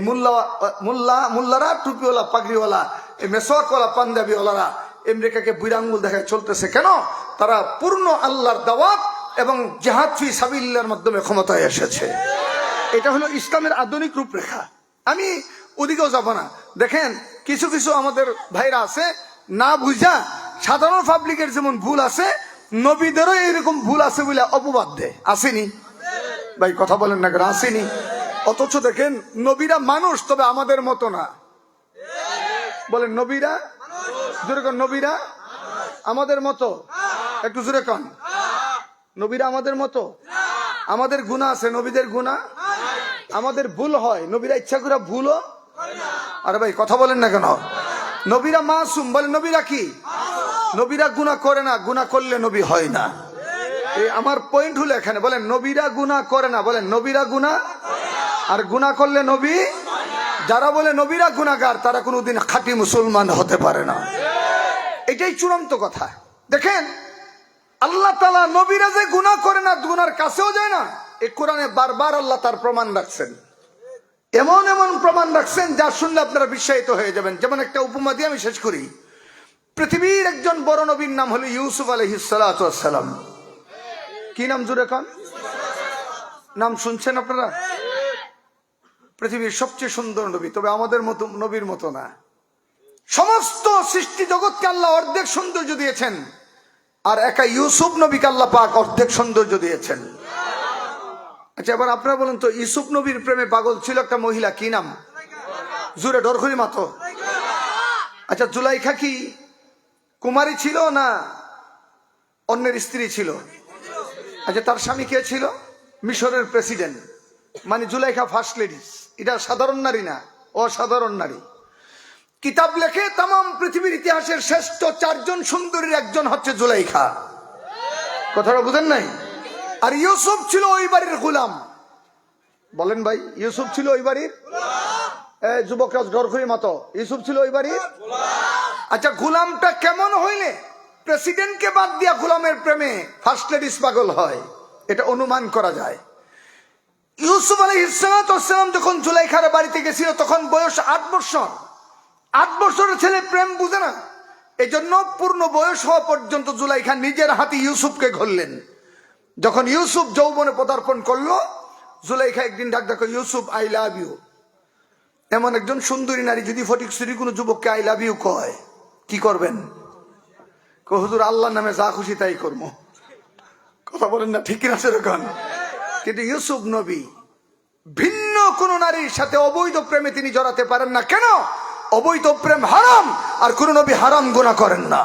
মুল্লারা, টুপিওয়ালা, পাগড়িওয়ালা, এই মেসওয়াকওয়ালা, পাঞ্জাবিওয়ালারা আমেরিকাকে বুড়া আঙ্গুল দেখায় চলতেছে কেন? তারা পূর্ণ আল্লাহর দাওয়াত এবং জিহাদ ফি সাবিলিল্লাহর মাধ্যমে ক্ষমতায় এসেছে। এটা হলো ইসলামের আধুনিক রূপরেখা। আমি ওদিকেও যাব না। দেখেন কিছু কিছু আমাদের ভাইরা আছে না বুঝা, সাধারণ পাবলিকের যেমন ভুল আছে, নবীদেরও এরকম ভুল আছে বলে অপবাদ দেয়। আসেনি ভাই? কথা বলেন না কেন? আসেনি? অথচ দেখেন নবীরা মানুষ, তবে আমাদের মতো না। বলেন নবীরা, জোরে কন, নবীরা আমাদের মতো। একটু জোরে কন, নবীরা আমাদের মতো। আমাদের গুনাহ আছে, নবীদের গুনাহ। আমাদের ভুল হয়, নবীরা ইচ্ছা করে ভুলও। আরে ভাই কথা বলেন না কেন? নবীরা মাসুম। বলেন নবীরা কি? নবীরা গুনাহ করে না, গুনাহ করলে নবী হয় না। এই আমার পয়েন্ট হলো এখানে। বলেন নবীরা গুনাহ করে না, বলেন নবীরা গুনাহ, আর গুনাহ করলে নবী। যারা বলে নবীরা গুনাহগার, তারা কোনোদিন খাঁটি মুসলমান হতে পারে না। এটাই চূড়ান্ত কথা। দেখেন আল্লাহ তাআলা নবীরা যে গুনাহ করে না, গুনার কাছেও যায় না, এই কোরআনে বারবার আল্লাহ তার প্রমাণ রাখছেন। এমন এমন প্রমাণ রাখছেন যা শুনলে আপনারা বিস্মিত হয়ে যাবেন। যেমন একটা উপমা দিয়ে আমি শেষ করি। পৃথিবীর একজন বড় নবীর নাম হলো ইউসুফ আলাইহিস সালাতু ওয়াস সালাম। কি নাম জুড়ে কন? নাম শুনছেন আপনারা? পৃথিবীর সবচেয়ে সুন্দর নবী, তবে আমাদের মতো নবীর মতো না। সমস্ত সৃষ্টি জগৎকে আল্লাহ অর্ধেক সৌন্দর্য দিয়েছেন, আর একা ইউসুফ নবীকে আল্লাহ পাক অর্ধেক সৌন্দর্য দিয়েছেন। আচ্ছা এবার আপনারা বলুন তো, ইউসুফ নবীর প্রেমে পাগল ছিল একটা মহিলা, কি নাম? জুড়ে ডরখড়ি মাতো। আচ্ছা জুলাইখা কি কুমারী ছিল না অন্যের স্ত্রী ছিল? আচ্ছা তার স্বামী কে ছিল? মিশরের প্রেসিডেন্ট, মানে জুলাইখা ফার্স্ট লেডিস। এটা সাধারণ নারী না, অসাধারণ নারী। কিতাব লেখে তাম পৃথিবীর ইতিহাসের শ্রেষ্ঠ 4 জন সুন্দরীর একজন হচ্ছে জুলাইখা। কথাটা বুঝেন নাই? আর ইউসুফ ছিল ওই বাড়ির গোলাম। বলেন ভাই, ইউসুফ ছিল ওই বাড়ির যুবকরাজ ডরখড়ি মতো, ইউসুফ ছিল ওই বাড়ির। আচ্ছা গোলামটা কেমন হইলে প্রেসিডেন্টকে বাদ দিয়া গোলামের প্রেমে ফার্স্ট লেডিস পাগল হয়? এটা অনুমান করা যায়। ইউসুফ আলাইহিস সালাম যখন জুলাইখার বাড়িতে গেছিল তখন বয়স 8 বছর। 8 বছরের ছেলে প্রেম বুঝে না, এই জন্য পূর্ণ বয়স হওয়া পর্যন্ত জুলাইখা নিজের হাতে ইউসুফকে ঘুরলেন। যখন ইউসুফ যৌবনে পদার্পণ করলো, জুলাইখা একদিন ডাক দেখো, ইউসুফ আই লাভ ইউ। এমন একজন সুন্দরী নারী যদি ফটিকছড়ি কোনো যুবককে আই লাভ ইউ কয়, কি করবেন? হুজুর আল্লাহর নামে যা খুশি তাই করবো। কথা বলেন না, ঠিক আছে এরকম। কিন্তু ইউসুফ নবী ভিন্ন কোন নারীর সাথে অবৈধ প্রেমে তিনি জড়াতে পারেন না। কেন? অবৈধ প্রেম হারাম, আর কোন নবী হারাম গুনাহ করেন না।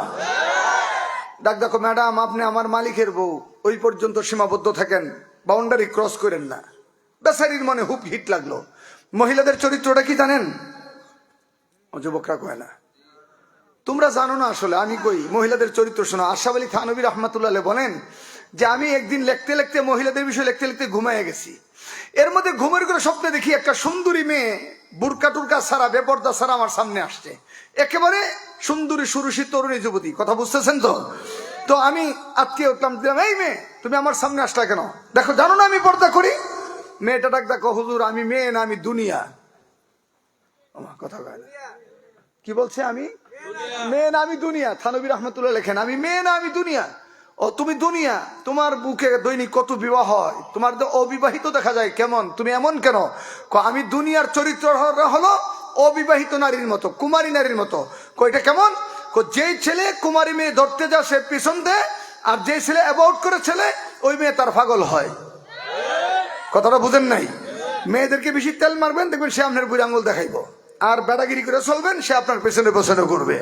ডাক দেখো, ম্যাডাম আপনি আমার মালিকের বউ, ওই পর্যন্ত সীমাবদ্ধ থাকেন, বাউন্ডারি ক্রস করেন না। বেচারির মনে হুপ হিট লাগলো। মহিলাদের চরিত্রটা কি জানেন? যুবকরা কয় না, তোমরা জানো না আসলে, আমি কই মহিলাদের চরিত্র শোনো। আশরাফ আলী থানভী রাহমাতুল্লাহ আলাইহি বলেন যে আমি একদিন লিখতে লিখতে, মহিলাদের বিষয়ে লিখতে লিখতে ঘুমায় গেছি। এর মধ্যে ঘুমের করে স্বপ্নে দেখি একটা সুন্দরী মেয়ে বুরকা টুরকা ছাড়া, বেপর্দা ছাড়া আমার সামনে আসছে। একেবারে সুন্দরী সুরুষী তরুণী যুবতী। কথা বুঝতেছেন তো? তো আমি আটকে উঠলাম, দিলাম, এই মেয়ে তুমি আমার সামনে আসলা কেন? দেখো জানো না আমি পর্দা করি। মেয়েটা ডাক দেখো, হুজুর আমি মেয়ে না, আমি দুনিয়া। কথা কয় না, কি বলছে? আমি মেয়ে না, আমি দুনিয়া। থানভী রাহমাতুল্লাহ লেখেন, আমি মেয়ে না, আমি দুনিয়া। ও তুমি দুনিয়া, তোমার বুকে দৈনিক কত বিবাহ হয়, তোমার তো অবিবাহিত দেখা যায়, কেমন তুমি এমন কেন? আমি দুনিয়ার চরিত্র হলো অবিবাহিত নারীর মতো, কুমারী নারীর মতো। এটা কেমন? যেই ছেলে কুমারী মেয়ে ধরতে যা সে পিছন দেয়, আর যে ছেলে অ্যাবাউট করে ছেলে, ওই মেয়ে তার পাগল হয়। কথাটা বুঝেন নাই? মেয়েদেরকে বেশি তেল মারবেন, দেখবেন সে আপনার বুড়ি আঙুল দেখাইবো, আর বেড়াগিরি করে চলবেন, সে আপনার পেছনে পেছনে ঘুরবে।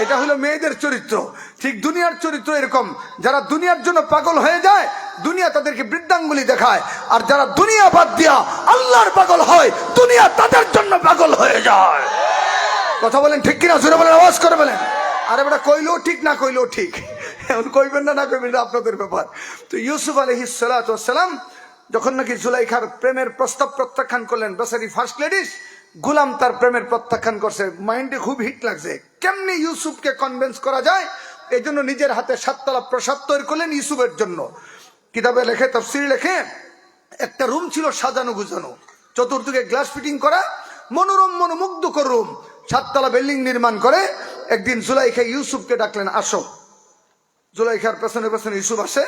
এটা হলো মেয়েদের চরিত্র। ঠিক দুনিয়ার চরিত্র এরকম, যারা দুনিয়ার জন্য পাগল হয়ে যায়, দুনিয়া তাদেরকে বৃদ্ধাঙ্গুলি দেখায়, আর যারা দুনিয়া বাদ দিয়া আল্লাহর পাগল হয়, দুনিয়া তাদের জন্য পাগল হয়ে যায়। কথা বলেন ঠিক কিনা? জোরে বলেন, আওয়াজ করে বলেন। আরে বেটা কইলেও ঠিক, না কইলেও ঠিক। কইবেন না, না কইবেন না, আপনাদের ব্যাপার। তো ইউসুফ আলাইহিস সালাতু ওয়াস সালাম যখন নাকি জুলাইখার প্রেমের প্রস্তাব প্রত্যাখ্যান করলেন, বেচারি ফার্স্ট লেডিস গোলাম তার প্রেমের প্রত্যাখ্যান করছে, মাইন্ডে খুব হিট লাগছে, কেমনি ইউসুফকে কনভিন্স করা যায়, এই জন্য নিজের হাতে 7 তলা প্রাসাদ তৈরি করলেন ইউসুফের জন্য। কিতাবে লেখে, তাফসীরে লেখে, একটা রুম ছিল সাজানো গুজানো, চতুর্দিকে গ্লাস ফিটিং করা, মনোরম মনোমুগ্ধকর রুম, 7 তলা বিল্ডিং নির্মাণ করে। একদিন জুলাইখা ইউসুফকে ডাকলেন, আসো। জুলাইখার পেছনে পেছনে ইউসুফ আসে,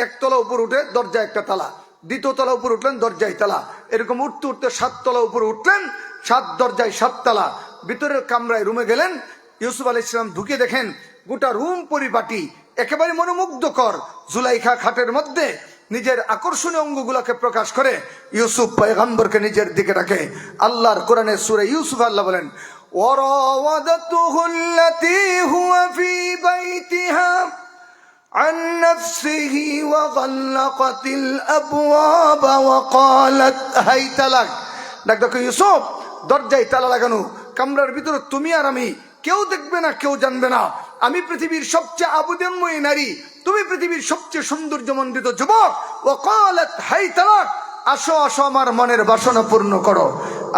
1 তলা উপর উঠে দরজা একটা তালা, 2য় তলা উপর উঠলেন দরজায় তালা, এরকম উঠতে উঠতে 7 তলা উপরে উঠলেন, 7 দরজায় 7 তালা। ভিতরের কামরায় রুমে গেলেন, ইউসুফ আলাইহিস সালাম ঢুকে দেখেন গোটা রুম পরিপাটি, একেবারে মনোমুগ্ধকর। জুলাইখা খাটের মধ্যে নিজের আকর্ষণীয় অঙ্গগুলোকে প্রকাশ করে ইউসুফ পয়গম্বরকে নিজের দিকে রাখে। আল্লাহর কোরআনের সূরা ইউসুফ আল্লাহ বলেন, ওয়ারাওয়াদাতুহু আল্লাতী হুয়া ফী বাইতিহা عن نفسه وغلقت الابواب وقالت هيت لك। দেখো ইউসুফ, দরজায় তালা লাগানো, কামরার ভিতরে তুমি আর আমি, কেউ দেখবে না, কেউ জানবে না। আমি পৃথিবীর সবচেয়ে আবেদনময়ী নারী, তুমি পৃথিবীর সবচেয়ে সৌন্দর্যমণ্ডিত যুবক। ওয়াকালাত হাইত লাক, আসো আসো আমার মনের বাসনা পূর্ণ করো।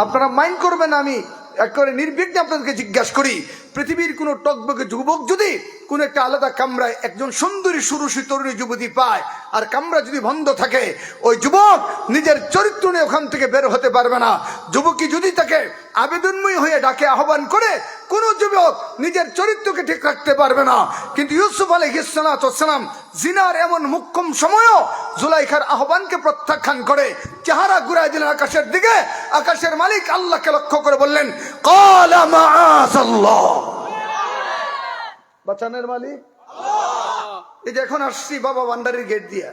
আপনারা মাইন্ড করবেন, আমি একেবারে নির্বিঘ্নে আপনাদেরকে জিজ্ঞাসা করি, পৃথিবীর কোন টকবকে যুবক যদি কোন একটা আলাদা কামরায় একজন সুন্দরী সুরুষী তরুণী যুবতী পায়, আর কামরা যদি বন্ধ থাকে, ওই যুবক নিজের চরিত্র নিয়ে ওখান থেকে বের হতে পারবে না। যুবকী যদি তাকে আবেদনময়ী হয়ে ডাকে, আহ্বান করে, কোন যুবক নিজের চরিত্রকে ঠিক রাখতে পারবে না। কিন্তু ইউসুফ আলাইহিস সালাম জিনার এমন মুখ্যম সময়ও জুলাইখার আহ্বানকে প্রত্যাখ্যান করে চেহারা ঘুরায় দিলেন আকাশের দিকে। আকাশের মালিক আল্লাহকে লক্ষ্য করে বললেন, ক্বালা মাআযাল্লাহ, বাঁচানের মালিক আল্লাহ। এই যে এখন আসছি বাবা ভান্ডারির গেট দিয়া,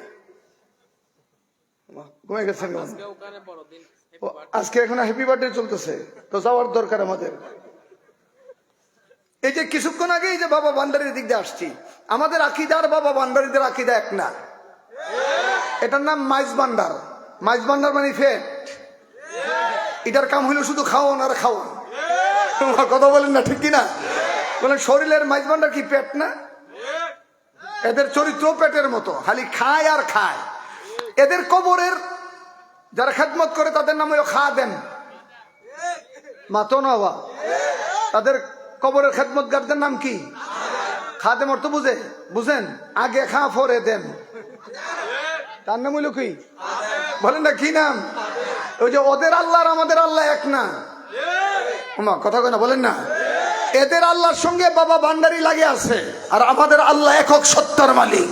ঘুমাই গেছেন, আজকে এখন হ্যাপি বার্থডে চলতেছে, তো যাওয়ার দরকার আমাদের। এই যে কিছুক্ষণ আগে এই যে বাবা ভান্ডারির দিক দিয়ে আসছি, আমাদের আকীদার বাবা ভান্ডারীদের আকীদা এক না। এটার নাম মাইজ ভান্ডার। মাইজ ভান্ডার মানে ফেট, এটার কাম হইলো শুধু খাওয়ান আর খাওয়ান। কথা বলেন না, ঠিক কিনা বলেন? শরীরের মাইজ ভান্ডার কি পেট না? এদের চরিত্র পেটের মতো, খালি খায় আর খায়। এদের কবরের যারা খেদমত করে তাদের নাম হলো খাদেম, মাতো না বাবা। তাদের কবরের খেদমতগারদের নাম কি? খাদেম। অর্থ বুঝেন? আগে খা পরে দেন, তার নাম হইল কি? বলেন না, কি নাম? ওই যে ওদের আল্লাহ আর আমাদের আল্লাহ এক না। কথা কয় না, বলেন না? এদের আল্লাহর সঙ্গে বাবা ভান্ডারি লাগে আছে, আর আমাদের আল্লাহ একক সত্তার মালিক।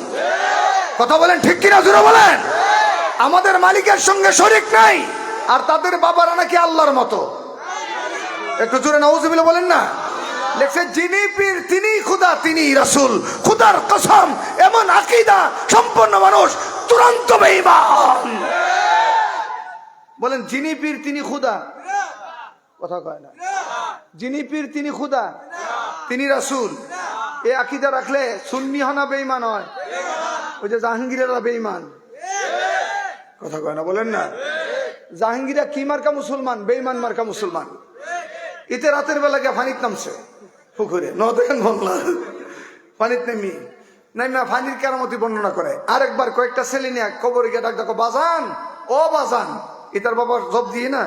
কথা বলেন, ঠিক কিনা জোরে বলেন? আমাদের মালিকের সঙ্গে শরীক নাই, আর তাদের বাবারা নাকি আল্লাহর মতো। একটু জোরে নাউজুবিল্লাহ বলেন না। লেখছে, যিনি পীর তিনি খুদা, তিনি রাসূল, খুদার কসম, এমন আকীদা সম্পন্ন মানুষ তুরন্ত বেঈমান। বলেন, যিনি পীর তিনি খুদা, কথা কয় না। যিনি পীর তিনি খুদা, তিনি রাসূল, এই আকীদা রাখলে সুন্নি হনা বেঈমান হয়। ওই যে জাহাঙ্গীরেরা বেঈমান, কথা কয় না, বলেন না? জাহাঙ্গীরা কি মার্কা মুসলমান? বেঈমান মার্কা মুসলমান। ইতে রাতের বেলা গিয়ে ফানিত নামছে পুকুরে, নদেন বাংলা ফানিত নাইমা ফানির কেরামতি বর্ণনা করে। আরেকবার কয়েকটা ছেলে নিয়ে কবরে গিয়ে ডাক, দেখো বাজান, ও বাজান। ইতার বাবা জব দিয়ে না,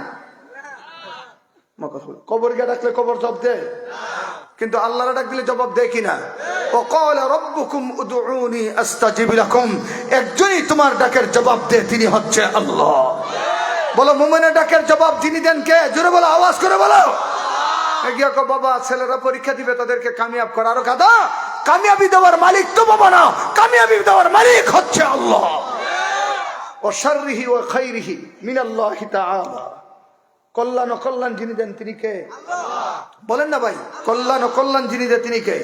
কবর গিয়ে ডাকলে কবর জব দেয়, কিন্তু আল্লাহর ডাক দিলে জবাব দেয় কিনা? ও ক্বালা রাব্বুকুম উদউনি আস্তাজিব লাকুম, একজনই তোমার ডাকের জবাব দেয়, তিনি হচ্ছে আল্লাহ। বলো, মুমিনের ডাকের জবাব যিনি দেন কে? জোরে বলো, আওয়াজ করে বলো। গিয়া কো, বাবা ছেলেরা পরীক্ষা দিবে, তাদেরকে কামিয়াব করা। আরো গাদা, কামিয়াবি দেওয়ার মালিক তো বাবা না, কামিয়াবি দেওয়ার মালিক হচ্ছে আল্লাহ। ও শাররিহি ওয়া খাইরিহি মিনাল্লাহি তাআলা, কল্যাণ ও কল্যাণ যিনি দেন তিনি কে? বলেন না ভাই, কল্যাণ ও কল্যাণ যিনি দেন তিনি কে?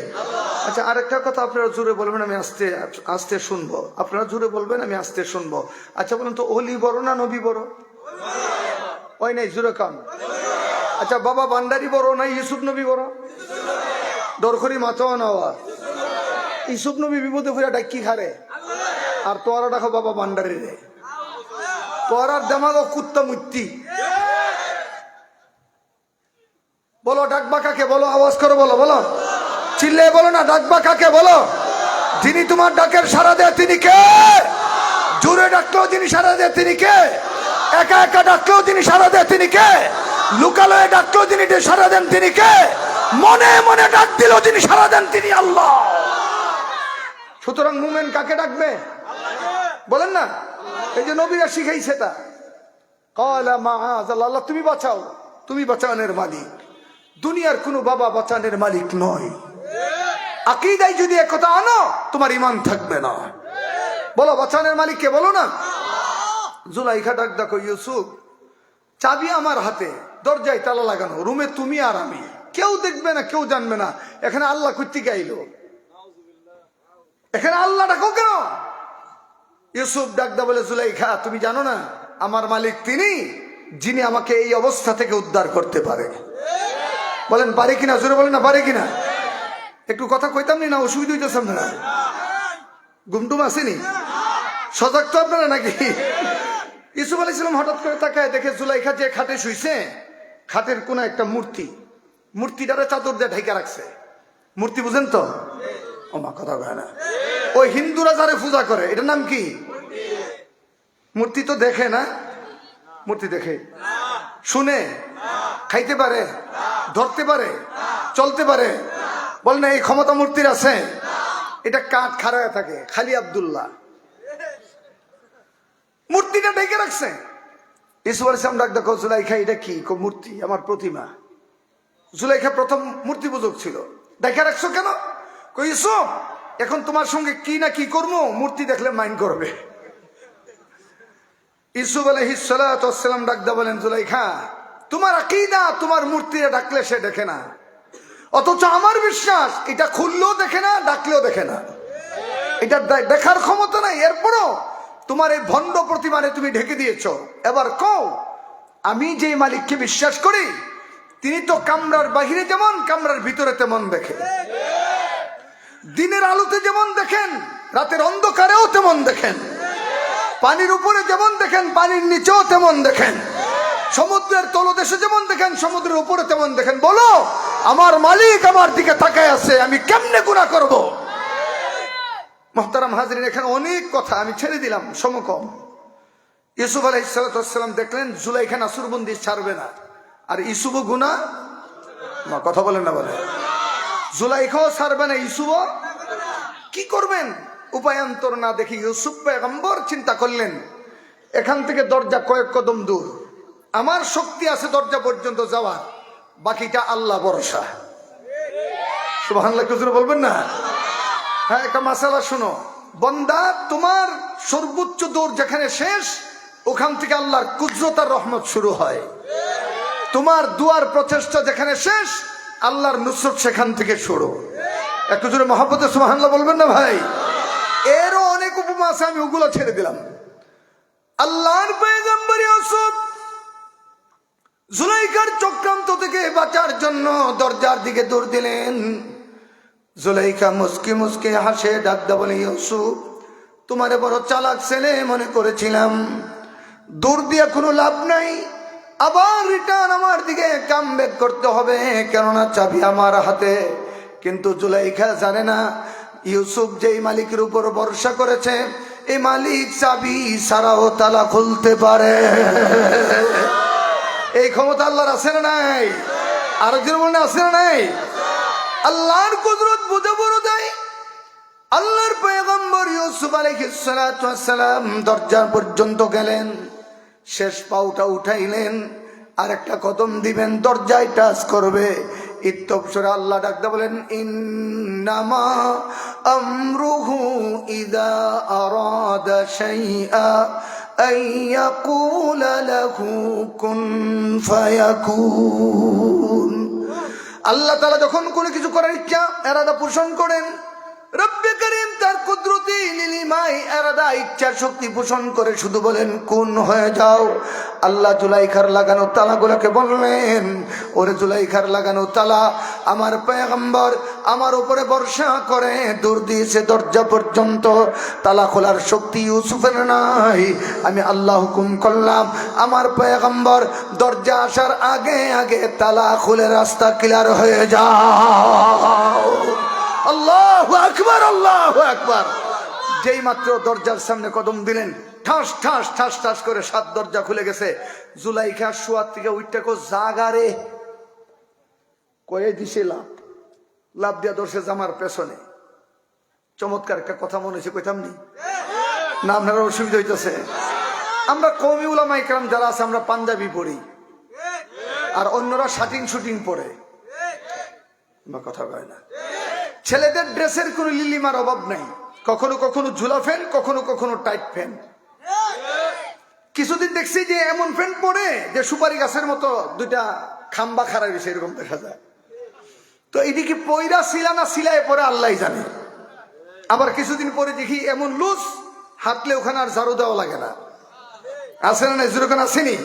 আচ্ছা, আরেকটা কথা আপনারা জোরে বলবেন, আমি আস্তে আস্তে শুনবো। আপনারা জোরে বলবেন, আমি আস্তে শুনবো। আচ্ছা বলেন তো, ওলি বড় না নবী বড়? ওই নাই, জোরে কান। আচ্ছা, বাবা ভান্ডারি বড় না ইউসুফ নবী বড়? দরখরি মাথাও নেওয়া। ইউসুফ নবী বিপদে ফুরা ডাকি খারে, আর তোরা ডাকো বাবা ভান্ডারি রে। তোরার দেমাগ কুত্তা মুত্তি। বলো, ডাকবা কাকে? বলো, আওয়াজ করে বলো, বলো, চিল্লে বলো না, ডাকবা কাকে? বলো, যিনি তোমার ডাকের সাড়া দেয় তিনি কে? জোরে ডাকলেও যিনি সাড়া দেয় তিনি কে? একা একা ডাকলেও যিনি সাড়া দেয় তিনি কে? লুকালয়ে ডাকলেও যিনি সাড়া দেন তিনি কে? মনে মনে ডাক দিলেও যিনি সাড়া দেন তিনি আল্লাহ। সুতরাং মুমিন কাকে ডাকবে? বলেন না, এই যে নবীরা শিখাইছে তা ক্বালা মাআযাল্লাহ, আল্লাহ তুমি বাঁচাও, তুমি বাঁচানোর মালিক, দুনিয়ার কোনো বাবা বাঁচানোর মালিক নয়। আকীদায় যদি একথা আনো তোমার ঈমান থাকবে না। বলো বাঁচানোর মালিক কে? বলো না। জুলাইখা ডাক দেখো, ইউসুফ চাবি আমার হাতে, দরজায় তালা লাগানো, রুমে তুমি আর আমি, কেউ দেখবে না, কেউ জানবে না। এখানে আল্লাহ কর্তৃক আইলো, এখানে আল্লাহ ডাকো কেন? ইউসুফ ডাকদা বলে, জুলাইখা তুমি জানো না আমার মালিক তিনি যিনি আমাকে এই অবস্থা থেকে উদ্ধার করতে পারে। বলেন পারে কিনা? জোরে বলেন না, পারে কিনা? একটু কথা কইতাম না, অসুবিধা হইতেছে আপনারা? গুমটুম আসেনি? সজাগ তো আপনারা নাকি? ইউসুফ আলাইহিস সালাম হঠাৎ করে তাকায় দেখে জুলাইখা যে খাটে শুইছে, খাটের কোন একটা মূর্তি, মূর্তিটারে চাদর দিয়ে ঢেকে রাখছে। মূর্তি বুঝেন তো? ও মা, কথা কয় না। ওই হিন্দুরা যারে পূজা করে এটার নাম কি? মূর্তি তো দেখে না, মূর্তি দেখে, শুনে, খাইতে পারে, ধরতে পারে, চলতে পারে। বল না এই ক্ষমতা মূর্তির আছে? এটা কাঠ খাড়ায় থাকে, খালি আব্দুল্লাহ মূর্তিটা ঢেকে রাখছে। ইউসুফ আলাইহিস সালাম ডাক দেখো, জুলাইখা এটা কি? মূর্তি, আমার প্রতিমা। জুলাইখা প্রথম মূর্তি পূজক ছিল। ঢেকে রাখছো কেন? ইউসুফ এখন তোমার সঙ্গে কি না কি করবো, মূর্তি দেখলে মাইন্ড করবে। ইউসুফ আলাইহিস সালাম ডাকদা বলেন, জুলাইখা তোমার আকীদা তোমার মূর্তিরে ডাকলে সে দেখে না, অথচ আমার বিশ্বাস এটা খুললেও দেখে না, ডাকলেও দেখে না, এটা দেখার ক্ষমতা নাই। এরপরও তোমার এই ভণ্ড প্রতিমারে তুমি ঢেকে দিয়েছ। এবার কও, আমি যে মালিককে বিশ্বাস করি তিনি তো কামরার বাহিরে যেমন কামরার ভিতরে তেমন দেখে, দিনের আলোতে যেমন দেখেন রাতের অন্ধকারেও তেমন দেখেন, পানির উপরে যেমন দেখেন পানির নিচেও তেমন দেখেন, সমুদ্রের তলদেশে যেমন দেখেন সমুদ্রের উপরে তেমন দেখেন। বলো আমার মালিক আমার দিকে তাকায় আছে, আমি কেমনে গুনাহ করব? মুহতারাম হাজরিন, এখানে অনেক কথা, আমি ছেড়ে দিলাম, সময় কম। ইউসুফ আলাইহিস সালাম দেখলেন জুলাইখা নাসুরবন্দি ছাড়বে না, আর ইউসুফও গুনাহ, কথা বলেন না, বলে জুলাইখাও ছাড়বে না, ইউসুফও। কি করবেন? উপায়ান্তর না দেখি ইউসুফ পয়গম্বর চিন্তা করলেন এখান থেকে দরজা কয়েক কদম দূর, আমার শক্তি আছে দরজা পর্যন্ত যাওয়ার, বাকিটা আল্লাহ ভরসা। সুবহানাল্লাহ, কিছু বলবেন না? হ্যাঁ, একটা মাসালা শুনো, বান্দা তোমার সর্বোচ্চ দৌড় যেখানে শেষ, ওখান থেকে আল্লাহর কুদরত আর রহমত শুরু হয়। তোমার দুয়ার প্রচেষ্টা যেখানে শেষ, আল্লাহর নুসরত সেখান থেকে শুরু। একটু জোরে মহব্বতে সুবহানাল্লাহ বলবেন না ভাই? এরও অনেক উপমা আছে, আমি ওগুলো ছেড়ে দিলাম। আল্লাহর পয়গম্বর ইউসুফ জুলাইখার চক্রান্ত থেকে বাঁচার জন্য দরজার দিকে দৌড় দিলেন। জুলাইখা মুস্কি মুস্কি হাসে, ডাকদা বলে, ইউসুফ তোমারে বড় চালাক ছেলে মনে করেছিলাম, দৌড় দিয়ে কোনো লাভ নাই, আবার রিটার্ন আমার দিকে কামব্যাক করতে হবে, কেননা চাবি আমার হাতে। কিন্তু জুলাইখা জানে না ইউসুফ যেই মালিকের উপর ভরসা করেছে, এই মালিক চাবি ছাড়াও তালা খুলতে পারে। এই ক্ষমতা আল্লাহর আছে না নাই? আরেকজন বলেন আছে না নাই? আল্লাহর কুদরত বুঝে বড় দেয়। আল্লাহর পয়গম্বর ইউসুফ আলাইহিস সালাম দরজা পর্যন্ত গেলেন, শেষ পাউটা উঠাইলেন, আর একটা কদম দিবেন, দরজায় টাচ করবে। ইত্তবসরে আল্লাহ ডাকতে বলেন, ইন্নামা আমরুহু ইযা আরাদা শাইআ আইয়াকুলা লাহু কুন ফায়াকুন। আল্লাহ তাআলা যখন কোনো কিছু করার ইচ্ছা এরাদা পোষণ করেন, রব্বে করিম তার কুদরতি নীলিমায় এরাদা ইচ্ছা শক্তি পোষণ করে শুধু বলেন কোন হয়ে যাও। আল্লাহ জুলাইখার লাগানো তালাগুলোকে বললেন, ওরে জুলাইখার লাগানো তালা আমার পয়গম্বর আমার উপরে ভরসা করে দূর দিয়েছে দরজা পর্যন্ত, তালা খোলার শক্তি ইউসুফের নাই। আমি আল্লাহ হুকুম করলাম আমার পয়গম্বর দরজা আসার আগে আগে তালা খুলে রাস্তা ক্লিয়ার হয়ে যাও। আল্লাহু আকবার, আল্লাহু আকবার। যেই মাত্র দরজার সামনে কদম দিলেন, ঠাস ঠাস ঠাস ঠাস করে 7 দরজা খুলে গেছে। জুলাইখা শোয়ার থেকে উঠতে কো জাগারে কয়ে দিছে লাভ দিয়া ধরছে জামার পেছনে। চমৎকার একটা কথা মনে হয়েছে, কইতাম নি না? আপনারা অসুবিধা হইতেছে? আমরা কওমি উলামা ইকরাম যারা আছে আমরা পাঞ্জাবি পরি আর অন্যরা শাটিং শুটিং পরে, কথা কয় না। ছেলেদের ড্রেসের কোনো লিলিমার অভাব নাই, কখনো কখনো ঝুলা ফ্যান, কখনো কখনো টাইট ফ্যান। কিছুদিন দেখছি যে এমন ফ্যান পরে যে সুপারি গাছের মতো 2টা খাম্বা খাড়া গেছে, এরকম দেখা যায়। তো এদিকে পয়রা ছিলা না সিলায় পরে আল্লাহ জানে। আবার কিছুদিন পরে দেখি এমন লুজ হাঁটলে ওখানে আর ঝাড়ু দেওয়া লাগে না। আছে না? যেরকম আসেনি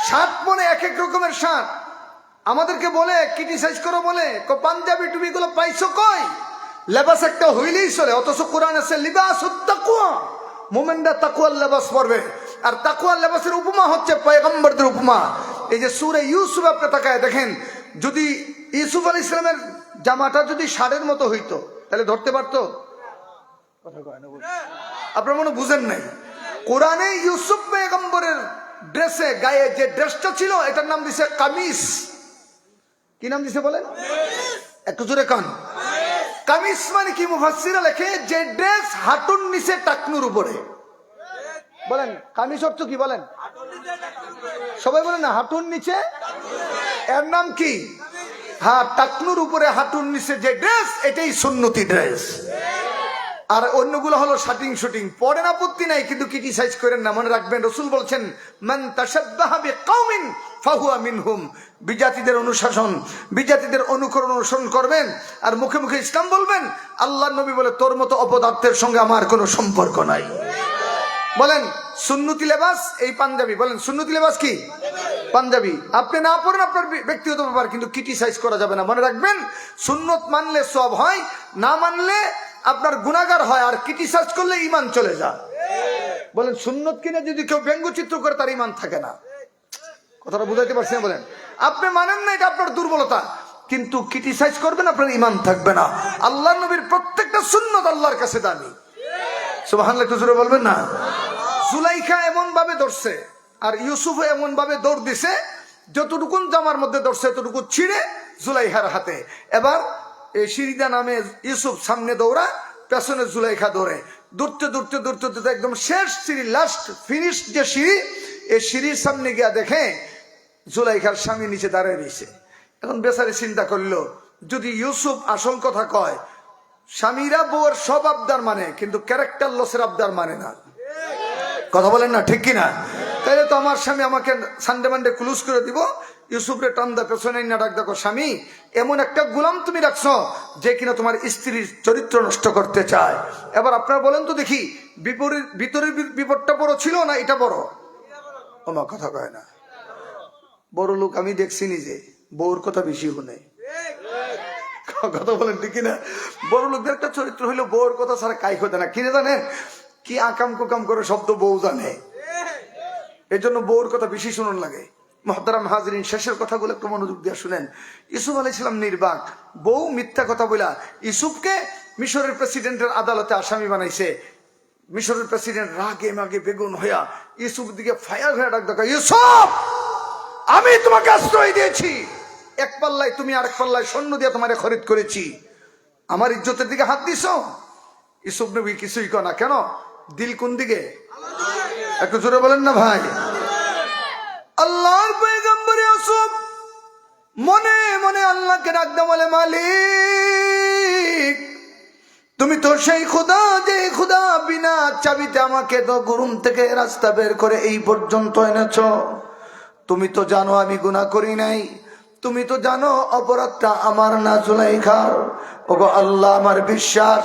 শার্ট পরে এক এক রকমের শার্ট। আমাদেরকে বলে ক্রিটিসাইজ করো, বলে পাঞ্জাবি টুপি গুলো পাইছো কই? লেবাস একটা হইলেই চলে, অথচ কোরআন আছে লিবাসুত তাকওয়া, মুমিনরা তাকওয়ার লেবাস পরবে। আর তাকওয়ার লেবাসের উপমা হচ্ছে পয়গম্বরদের উপমা। এই যে সূরা ইউসুফ আপনি তাকায় দেখেন, যদি ইউসুফ আলাইহিস সালামের জামাটা যদি ষাঁড়ের মতো হইতো তাহলে ধরতে পারতো? কথা কয় না, আপনারা মনে বুঝেন নাই। কোরআনে ইউসুফ পয়গম্বরের ড্রেসে গায়ে যে ড্রেসটা ছিল এটার নাম দিছে কামিজ। কি নাম দিছে বলেন? একটু জোরে কান। কামিজ মানে কি? মুফাসসিরা লেখে যে ড্রেস হাঁটুর নিচে টাকনুর উপরে। বলেন কামিজ অর্থ কি বলেন? সবাই বলেন না, হাঁটুর নিচে। এর নাম কি? হ্যাঁ, টাকনুর উপরে হাঁটুর নিচে যে ড্রেস এটাই সুন্নতি ড্রেস। আর অন্যগুলো হলো শাটিং শুটিং। পড়েন আপত্তি নাই, কিন্তু ক্রিটিসাইজ করেন না। মনে রাখবেন রাসূল বলছেন মান তাশাব্বাহা বিকাউমিন ফাহুয়া মিনহুম। বিজাতিদের অনুশাসন, বিজাতিদের অনুসরণ করবেন আর মুখে মুখে ইসলাম বলবেন। আল্লাহর নবী বলে তোর মতো অপদার্থের সঙ্গে আমার কোনো সম্পর্ক নাই। বলেন সুন্নতি লেবাস এই পাঞ্জাবি। বলেন সুন্নতি লেবাস কি? পাঞ্জাবি। আপনি না পড়েন আপনার ব্যক্তিগত ব্যাপার, কিন্তু ক্রিটিসাইজ করা যাবে না। মনে রাখবেন সুন্নত মানলে সব হয়, না মানলে আপনার গুনাহগার হয়, আর ক্রিটিসাইজ করলে ঈমান চলে যায়। বলেন সুন্নত কিনা যদি কেউ ব্যঙ্গচিত্র করে তার ঈমান থাকে না। কথাটা বুঝাইতে পারছি না? বলেন আপনি মানেন না, এটা আপনার দুর্বলতা, কিন্তু ক্রিটিসাইজ করবেন আপনার ঈমান থাকবে না। আল্লাহর নবীর প্রত্যেকটা সুন্নত আল্লাহর কাছে দামি। সুবহানাল্লাহ, একটু জোরে বলবেন না? জুলাইখা এমন ভাবে ধরছে আর ইউসুফ এমন ভাবে দৌড় দিছে, যতটুকু জামার মধ্যে ধরছে ততটুকু ছিঁড়ে জুলাইখার হাতে। এবার এই সিঁড়িটা নামে ইউসুফ সামনে দৌড়া, পেছনে জুলাইখা দৌড়ে। দৌড়তে দৌড়তে দৌড়তে দৌড়তে একদম শেষ সিঁড়ি, লাস্ট ফিনিশ যে সিঁড়ি, এই সিঁড়ির সামনে গিয়া দেখে জুলাইখার স্বামী নিচে দাঁড়িয়ে রয়েছে। এখন বেচারি চিন্তা করলো, যদি ইউসুফ আসল কথা কয়, স্বামীরা বউয়ের সব আবদার মানে কিন্তু ক্যারেক্টার লসের আবদার মানে না। কথা বলেন না, ঠিক কিনা? তাইলে তো আমার স্বামী আমাকে সানডে মানডে ক্লোজ করে দিব। ইউসুফরে টান্দা পেছনে না ডাক দেখো, স্বামী এমন একটা গোলাম তুমি রাখছো যে কিনা তোমার স্ত্রীর চরিত্র নষ্ট করতে চায়। এবার আপনারা বলেন তো দেখি, ভিতরের বিপদটা বড় ছিল না এটা বড়? আমার কথা কয় না। বড় লোক আমি দেখছি নিজে, বউর কথা বেশি শুনে। কথা বলেন ঠিক কিনা? বড় লোকদের একটা চরিত্র হইলো বউর কথা ছাড়া কাই হতে না। কিনে জানেন কি আকাম কুকাম করে শব্দ বউ জানে, এই জন্য বউর কথা বেশি শুনুন লাগে। মুহতারাম হাজরিন, শেষের কথাগুলো একটু মনোযোগ দিয়ে শুনেন। ইউসুফ আলাইহিস সালাম নির্বাক, বউ মিথ্যা কথা বলা ইউসুফকে মিশরের প্রেসিডেন্টের আদালতে আসামি বানাইছে। মিশরের প্রেসিডেন্ট রাগে মাগে বেগুন হইয়া ইউসুফ দিকে ফায়ার হয়ে ডাক দেখা, ইউসুফ আমি তোমাকে আশ্রয় দিয়েছি, এক পাল্লায় তুমি আরেক পাল্লায় সৈন্য দিয়ে তোমারে খরিদ করেছি, আমার ইজ্জতের দিকে হাত দিছ। ইউসুফ নবী কিছুই কয় না। কেন? দিল কোন দিকে? একটু জোরে বলেন না ভাই। আল্লাহর পয়গম্বর ইউসুফ মনে মনে আল্লাহকে ডাকতে বলে, মালিক তুমি তো সেই খোদা যে খোদা বিনা চাবিতে আমাকে তো ঘুম থেকে রাস্তা বের করে এই পর্যন্ত এনেছ। তুমি তো জানো আমি গুনাহ করি নাই, তুমি তো জানো অপরাধটা আমার না জুলাইখার। ওগো আল্লাহ, আমার বিশ্বাস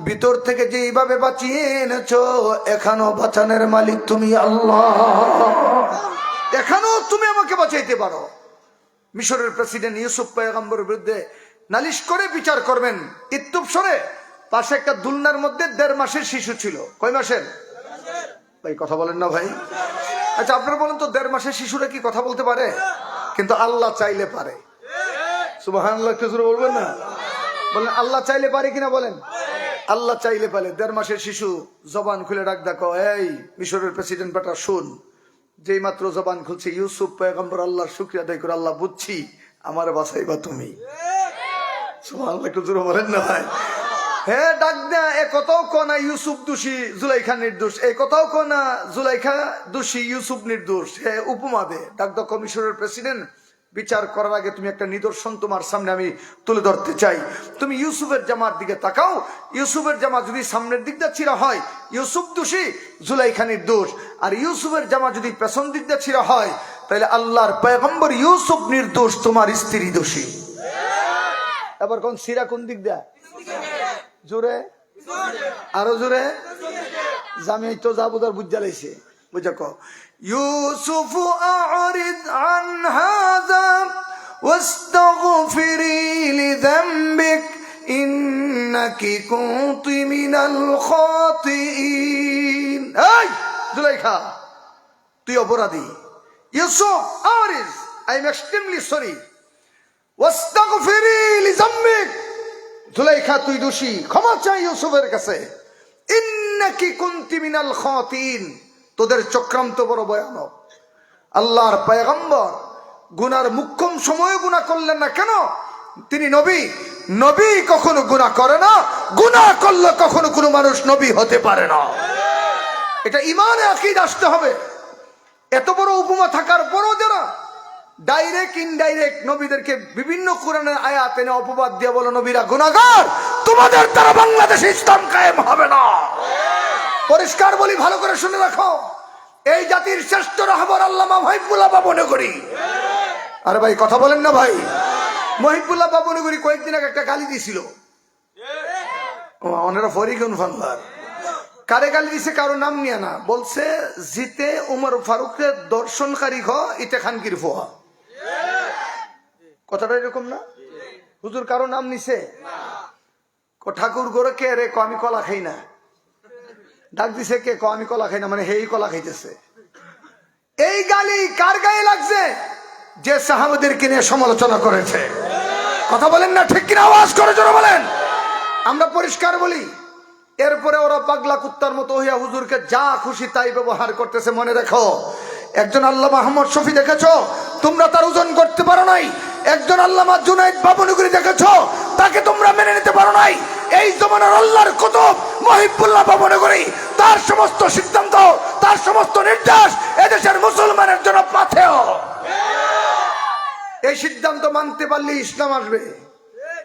ভিতর থেকে যেইভাবে বাঁচিয়ে এনেছো এখনো বাঁচানোর মালিক তুমি আল্লাহ, এখনো তুমি আমাকে বাঁচাইতে পারো। মিশরের প্রেসিডেন্ট ইউসুফ পয়গম্বরের বিরুদ্ধে নালিশ করে বিচার করবেন। ইত্যুপসরে পাশে একটা দুলনার মধ্যে 1.5 মাসের শিশু ছিল। কয় মাসের? ভাই কথা বলেন না ভাই। আচ্ছা আপনারা বলেন তো, 1.5 মাসের শিশুরা কি কথা বলতে পারে? কিন্তু আল্লাহ চাইলে পারে। সুবহানাল্লাহ, একটু জোরে বলবেন না? বলেন আল্লাহ চাইলে পারে কিনা বলেন। আল্লাহ চাইলে পালে 1.5 মাসের শিশু জবান খুলে ডাক দেখো, এই মিশরের প্রেসিডেন্ট বেটা শুন, যেই মাত্র জবান খুলছে ইউসুফ পয়গম্বর আল্লাহর শুকরিয়া আদায় করে, আল্লাহ বুঝছি আমারে বাঁচাইবা তুমি। সুবহানাল্লাহ, একটু জোরে বলেন না ভাই। হ্যাঁ, ডাক দেয়া এ কথাও কনা ইউসুফ দোষী জুলাইখা নির্দোষ, এই কথাও কনা জুলাইখা দোষী ইউসুফ নির্দোষ। হ্যাঁ, উপমা দে, ডাক দেখো মিশরের প্রেসিডেন্ট, বিচার করার আগে তুমি একটা নিদর্শন তোমার সামনে আমি তুলে ধরতে চাই। তুমি ইউসুফের জামার দিকে তাকাও, ইউসুফের জামা যদি সামনের দিক দিয়ে ছিঁড়া হয় ইউসুফ দোষী, জুলাইখা নির্দোষ। আর ইউসুফের জামা যদি পেছন দিক দিয়ে ছিঁড়া হয় তাহলে আল্লাহর পয়গম্বর ইউসুফ নির্দোষ, তোমার স্ত্রী দোষী। এবার কোন ছিঁড়া কোন দিক দেয়? জোরে, আরো জোরে। জামি তো যা বুঝার বুঝা লাইছে, বুঝা কো। ইউসুফ আ'রিদ আন হাযা ওয়াস্তাগফিরি লিযামবিক ইন্নাকি কুনতি মিনাল খাতিইন। এই জুলাইখা, তুই অপরাধী। ইউসুফ আ'রিদ, আই এম এক্সট্রিমলি সরি। ওয়াস্তাগফিরি লিযামবিক, জুলাইখা তুই দোষী, ক্ষমা চাই ইউসুফের কাছে। ইন্নাকি কুনতি মিনাল খাতিইন, তোদের চক্রান্ত বড় ভয়ানক। আল্লাহর পয়গম্বর গুনার মুখ্যম সময়ে গুনাহ করলেন না কেন? তিনি নবী, নবী কখনো গুনাহ করে না, গুনাহ করলে কখনো কোনো মানুষ নবী হতে পারে না। এটা ইমানে আকীদা আসতে হবে। এত বড় উপমা থাকার পরও যারা ডাইরেক্ট ইনডাইরেক্ট নবীদেরকে বিভিন্ন কোরআনের আয়াত এনে অপবাদ দিয়ে বলো নবীরা গুনাহগার, তোমাদের দ্বারা বাংলাদেশে ইসলাম কায়েম হবে না। পরিষ্কার বলি, ভালো করে শুনে রাখো, এই জাতির শ্রেষ্ঠ রাহবার আল্লামা মহিবুল্লাহ বাবনগরী। আরে ভাই কথা বলেন না ভাই। মহিবুল্লাহ বাবনগরী কয়েকদিন আগে একটা গালি দিছিল, ওনারা ফরিগুন ফান্দার। কারে গালি দিছে? কারো নাম নিয়ে না, বলছে জিতে উমর ফারুকের দর্শনকারী খ ইতে খানকির ফোয়া। কথাটা এরকম না? হুজুর কারো নাম নিছে? ঠাকুর গোরে কে রে? আমি কলা খাই না। ডাক দিছে কে? আমি কলা খাই না, মানে হেই কলা খাইতেছে। এই গালি কার গায়ে লাগছে? যে সাহাবাদেরকে নিয়ে সমালোচনা করেছে। কথা বলেন না ঠিক কিনা? আওয়াজ করে জোরে বলেন। আমরা পরিষ্কার বলি, এরপরে ওরা পাগলা কুত্তার মতো হইয়া হুজুরকে যা খুশি তাই ব্যবহার করতেছে। মনে রাখো, একজন আল্লামা আহমদ শফি দেখেছো, তোমরা তার ওজন করতে পারো নাই। একজন আল্লামা জুনাইদ বাবনগরী দেখেছো, তাকে তোমরা মেনে নিতে পারো নাই। এই জমানার আল্লাহর কুতুব মহিবুল্লাহ বাবনগরী, তার সমস্ত সিদ্ধান্ত, তার সমস্ত নির্দেশ এদেশের মুসলমানের জন্য পাথেয়। এই সিদ্ধান্ত মানতে পারলে ইসলাম আসবে।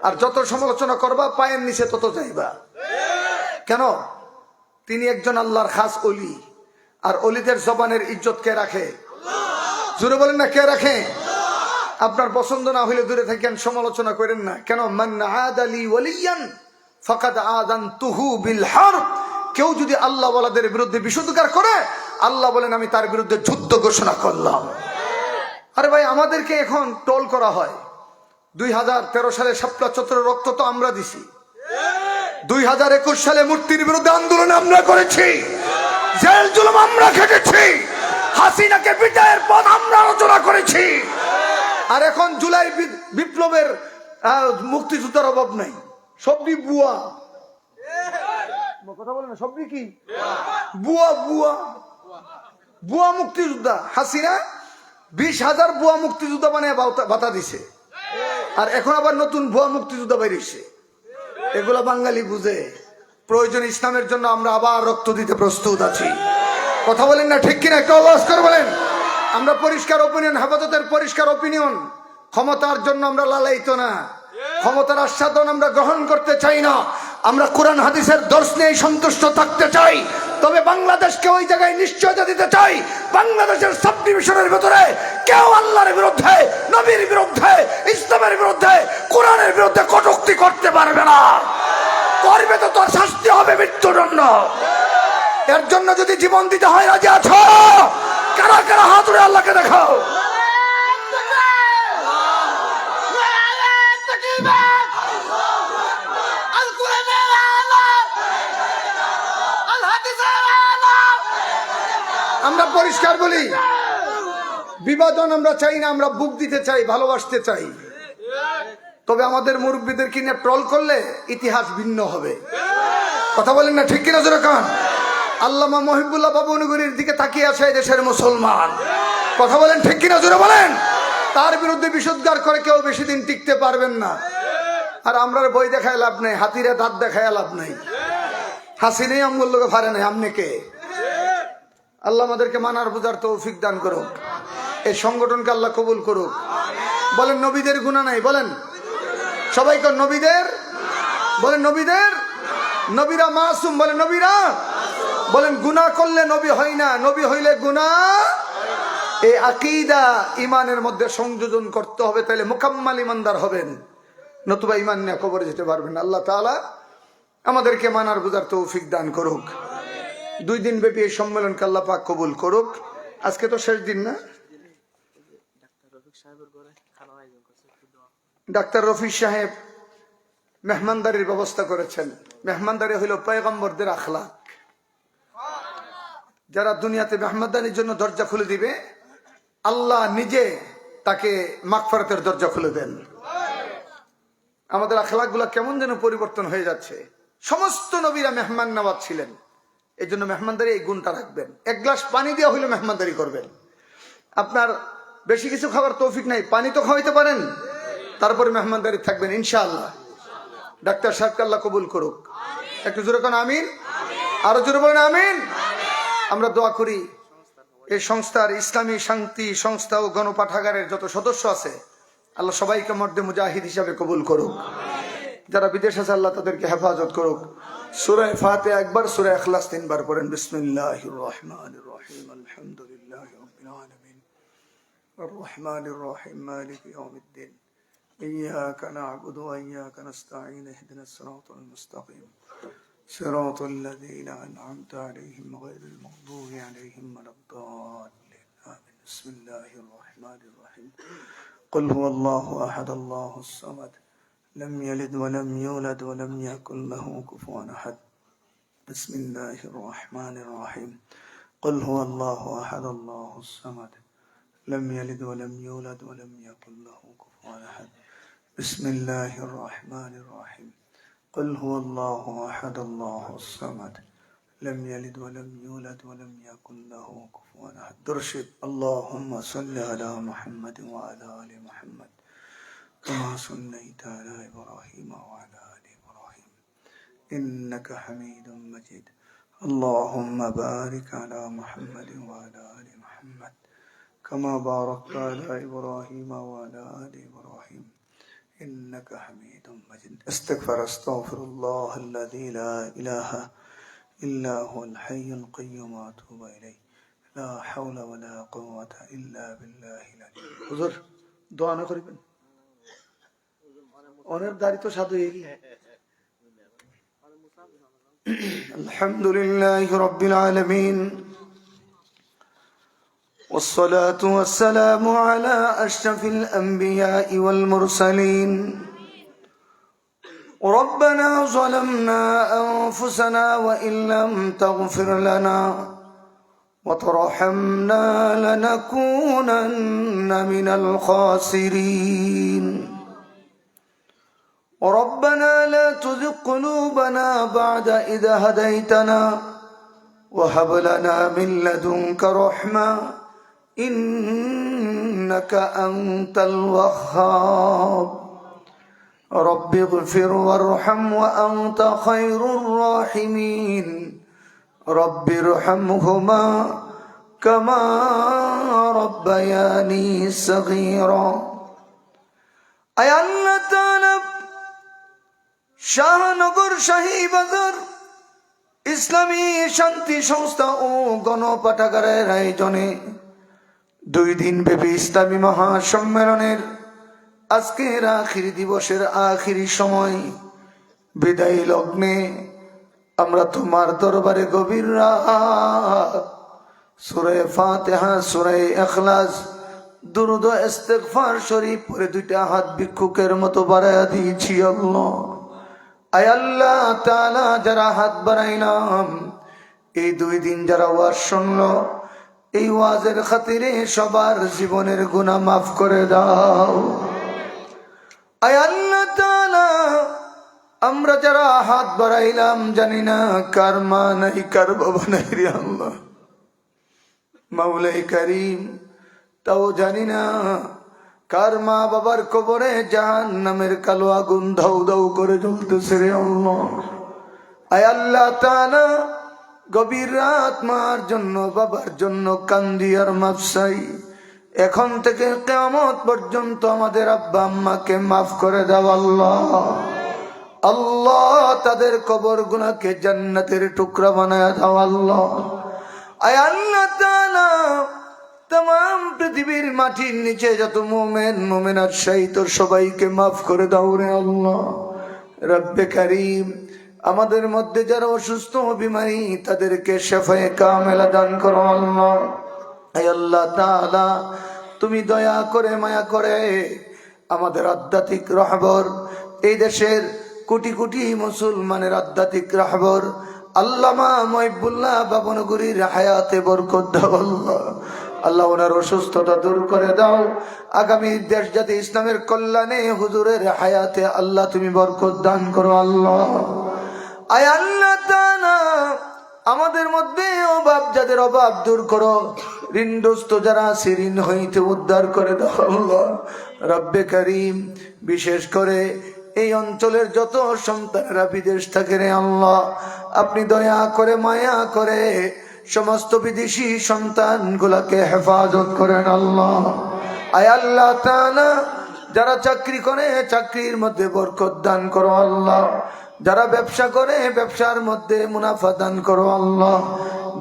আর যত সমালোচনা করবা পায়ের নিচে তত যাইবা। কেন? তিনি একজন আল্লাহর খাস অলি, আর অলিদের জবানের ইজ্জত কে রাখে? জোরে বলেন না, কে রাখে? আপনার পছন্দ না হইলে দূরে থাকেন, সমালোচনা করেন না। কেন? মান আদালি ওয়ালিয়ান ফাকাদ আযানতুহু বিল হারব। কেউ যদি আল্লাহ ওয়ালাদের বিরুদ্ধে বিশুদ্ধকার করে, আল্লাহ বলেন আমি তার বিরুদ্ধে যুদ্ধ ঘোষণা করলাম। আরে ভাই, আমাদেরকে এখন টোল করা হয়। 2013 সালে শাপলা চত্বরের রক্ত তো আমরা দিছি। 2021 সালে মূর্তির বিরুদ্ধে আন্দোলন আমরা করেছি, জেল জুলুম আমরা খেটেছি, হাসিনাকে বিদায়ের পথ আমরা আলোচনা করেছি। আর এখন জুলাই বিপ্লবের মুক্তিযুদ্ধের অভাব নাই, সবই বুয়া। কথা বলে না, সবই কি বুয়া? বুয়া বুয়া মুক্তিযোদ্ধা। হাসিনা 20,000 বুয়া মুক্তিযোদ্ধা বানিয়ে ভাতা দিছে, আর এখন আবার নতুন ভুয়া মুক্তিযোদ্ধা বেরিয়েছে। এগুলা বাঙালি বুঝে। প্রয়োজন ইসলামের জন্য আমরা আবার রক্ত দিতে প্রস্তুত আছি। কথা বলেন না ঠিক কিনা? একটু আওয়াজ করে বলেন। আমরা পরিষ্কার অপিনিয়ন, হেফাজতের পরিষ্কার অপিনিয়ন। ক্ষমতার জন্য আমরা লালায়িত না, ক্ষমতার আস্বাদন আমরা গ্রহণ করতে চাই না। আমরা কোরআন হাদিসের দর্শ নিয়ে সন্তুষ্ট থাকতে চাই। তবে বাংলাদেশকে ওই জায়গায় নিশ্চয়তা দিতে চাই, বাংলাদেশের সাব ডিভিশনের ভেতরে কেউ আল্লাহর বিরুদ্ধে, নবীর বিরুদ্ধে, ইসলামের বিরুদ্ধে, কোরআনের বিরুদ্ধে কটূক্তি করতে পারবে না। করবে তো তোর শাস্তি হবে মৃত্যুদণ্ড। এর জন্য যদি জীবন দিতে হয় রাজি আছো? কারা কারা হাত উঠে আল্লাহকে দেখাও। আমরা পরিষ্কার বলি, বিভাজন আমরা চাই না, আমরা বুক দিতে চাই, ভালোবাসতে চাই। তবে আমাদের মুরব্বীদের কিনে ট্রল করলে ইতিহাস ভিন্ন হবে। কথা বলেন না ঠিক কিনা জোরে কান। আল্লামা মহিবুল্লাহ বাবুনগরীর দিকে তাকিয়ে আছে এই দেশের মুসলমান। কথা বলেন ঠিক কিনা জোরে বলেন। তার বিরুদ্ধে বিষোদ্গার করে কেউ বেশি দিন টিকতে পারবেন না। আর আমরা বই দেখায় লাভ নেই, হাতিরে দাঁত দেখায় লাভ নেই। হাসি নেই আমগুল লোকে ফারে নাই। আপনি কে? আল্লাহ আমাদেরকে মানার বুঝার তৌফিক দান করুক। এই সংগঠনকে আল্লাহ কবুল করুক। বলেন নবীদের গুনাহ নাই, বলেন সবাইকে নবীদের, বলেন নবীদের, নবীরা মাসুম, বলেন নবীরা, বলেন গুনাহ করলে নবী হয় না, নবী হইলে গুনাহ। এই আকীদা ইমানের মধ্যে সংযোজন করতে হবে, তাহলে মুকাম্মাল ইমানদার হবেন, নতুবা ইমান নিয়ে কবরে যেতে পারবেন। আল্লাহ তাআলা আমাদেরকে মানার বুঝার তৌফিক দান করুক। 2 দিন ব্যাপী এই সম্মেলনকে আল্লাহ পাক কবুল করুক। আজকে তো শেষ দিন না? ডাক্তার রফিক সাহেব মেহমানদারির ব্যবস্থা করেছেন। মেহমানদারি হইল পয়গম্বরদের আখলাক। যারা দুনিয়াতে মেহমানদারির জন্য দরজা খুলে দিবে, আল্লাহ নিজে তাকে মাগফিরাতের দরজা খুলে দেন। আমাদের আখলাকগুলো কেমন যেন পরিবর্তন হয়ে যাচ্ছে। সমস্ত নবীরা মেহমান নওয়াজ ছিলেন, এই জন্য মেহমানদারি এই গুণটা রাখবেন। 1 গ্লাস পানি দেওয়া হইলে মেহমানদারি করবেন। আপনার বেশি কিছু খাবার তৌফিক নাই, পানি তো খাওয়াইতে পারেন, তারপরে মেহমানদারি থাকবেন ইনশাআল্লাহ। ডাক্তার সাহেবকে আল্লাহ কবুল করুক। একটু জোরে কোন আমিন, আরো জোরে বলেন আমিন। আমরা দোয়া করি এই সংস্থার, ইসলামী শান্তি সংস্থা ও গণপাঠাগারের যত সদস্য আছে, আল্লাহ সবাইকে মর্দে মুজাহিদ হিসাবে কবুল করুক। যারা বিদেশ আছে আল্লাহ তাদেরকে হেফাজত করুক। সূরা ফাতিহা একবার, সূরা ইখলাস 3 বার পড়েন। বিসমিল্লাহির রহমানির রহিম, আলহামদুলিল্লাহি রাব্বিল আলামিন, আর রহমানির রহিম, মালিকি ইয়াউমিদ্দিন, ইয়্যাকা না'বুদু ওয়া ইয়্যাকা নাস্তাঈন, ইহদিনাস সিরাতাল মুস্তাকিম, সিরাতাল লাযীনা আন'আমতা আলাইহিম গায়রিল মাগদূবি আলাইহিম ওয়ালাদ-দাল্লিন। আমিন। বিসমিল্লাহির রহমানির রহিম। قل هو الله أحد الله الصمد لم يلد ولم يولد ولم يكن له كفوا أحد. بسم الله الرحمن الرحيم. قل هو الله أحد الله الصمد لم يلد ولم يولد ولم يكن له كفوا أحد. بسم الله الرحمن الرحيم. قل هو الله أحد الله الصمد لم يلد ولم يولد ولم يكن له كفوا أحد. درشد. اللهم صل على محمد وعلى آل محمد كما صليت على إبراهيم وعلى آل إبراهيم إنك حميد مجيد. اللهم بارك على محمد وعلى آل محمد كما باركت على إبراهيم وعلى آل إبراهيم إنك حميد مجيد. أستغفر الله الذي لا إله إلا هو الحي القيوم وأتوب إليه. لا حول ولا قوة إلا بالله العلي. হুজুর দোয়া না করিবেন, অনেক দাড়ি তো সাধু হয়ে গেল। আলহামদুলিল্লাহি রাব্বিল আলামিন, والصلاة والسلام على أشرف الأنبياء والمرسلين. ربنا ظلمنا أنفسنا وإن لم تغفر لنا وترحمنا لنكونن من الخاسرين. ربنا لا تزغ قلوبنا بعد إذ هديتنا وهب لنا من لدنك رحمة إنك أنت الوهاب. رب اغفر وارحم وأنت خير الراحمين. رب ارحمهما كما ربياني صغيرا. أي الله تعالى শাহনগর শাহী বাজার ইসলামী শান্তি সংস্থা ও গণপাঠাগারের আয়োজনে 2 দিন ব্যাপী ইসলামী মহাসম্মেলনের আজকের আখিরি দিবসের আখিরি সময় বিদায় লগ্নে আমরা তোমার দরবারে গভীর রাত সূরা ফাতিহা, সূরা ইখলাস, দুরূদ ও ইস্তিগফার শরীফ পড়ে 2টা হাত ভিক্ষুকের মতো বাড়ায়া দিয়েছি। আল্লাহ, আয় আল্লাহ তাআলা, যারা হাত বাড়াইলাম, এই 2 দিন যারা ওয়াজ শুনলো, এই ওয়াজের খাতিরে সবার জীবনের গুনাহ মাফ করে দাও। আয় আল্লাহ তাআলা, আমরা যারা হাত বাড়াইলাম জানি না কার মা নাই কার বাবা নাই রে আল্লাহ। মাওলাই কারীম, তাও জানি না কার মা বাবার কবরে জাহান্নামের কালো আগুন ধাউ ধাউ করে জ্বলতেছে রে আল্লাহ। আয় আল্লাহ তাআলা, গভীর রাত মার জন্য বাবার জন্য কান্দি আর মাফ চাই। এখন থেকে কিয়ামত পর্যন্ত আমাদের আব্বা আম্মাকে মাফ করে দাও আল্লাহ। আল্লাহ, তাদের কবর গুনাহকে জান্নাতের টুকরা বানায় দাও আল্লাহ। আয় আল্লাহ তাআলা, तमाम পৃথিবীর মাটির নিচে যত মুমিন মুমিনাত শহীদ সবাইকে মাফ করে দাও রে আল্লাহ। রব্বে কারীম, আমাদের মধ্যে যারা অসুস্থ বিমারি তাদেরকে শিফায়ে কামেলা দান করো আল্লাহ। হে আল্লাহ তাআলা, তুমি দয়া করে মায়া করে আমাদের আধ্যাত্মিক রাহবর, এই দেশের কোটি কোটি মুসলমানের আধ্যাত্মিক রাহবর আল্লামা মুহিবুল্লাহ বাবনগরীর হায়াতে বরকত দাও আল্লাহ। আল্লাহ ওনার অসুস্থতা দূর করে দাও। আগামী দেশ জাতি ইসলামের কল্যাণে হুজুরের হায়াতে আল্লাহ তুমি বরকত দান করো আল্লাহ। আয় আল্লাহ তাআলা, আমাদের মধ্যে অভাব যাদের অভাব দূর করো, ঋণগ্রস্ত যারা আছে ঋণ হইতে উদ্ধার করে দাও আল্লাহ। রব্বে কারীম, বিশেষ করে এই অঞ্চলের যত সন্তানেরা বিদেশ থাকে রে আল্লাহ, আপনি দয়া করে মায়া করে সমস্ত বিদেশি সন্তান গুলাকে হেফাজত করেন আল্লাহ। আয় আল্লাহ তাআলা, যারা চাকরি করে চাকরির মধ্যে বরকত দান করো আল্লাহ। যারা ব্যবসা করে ব্যবসার মধ্যে মুনাফা দান করো আল্লাহ।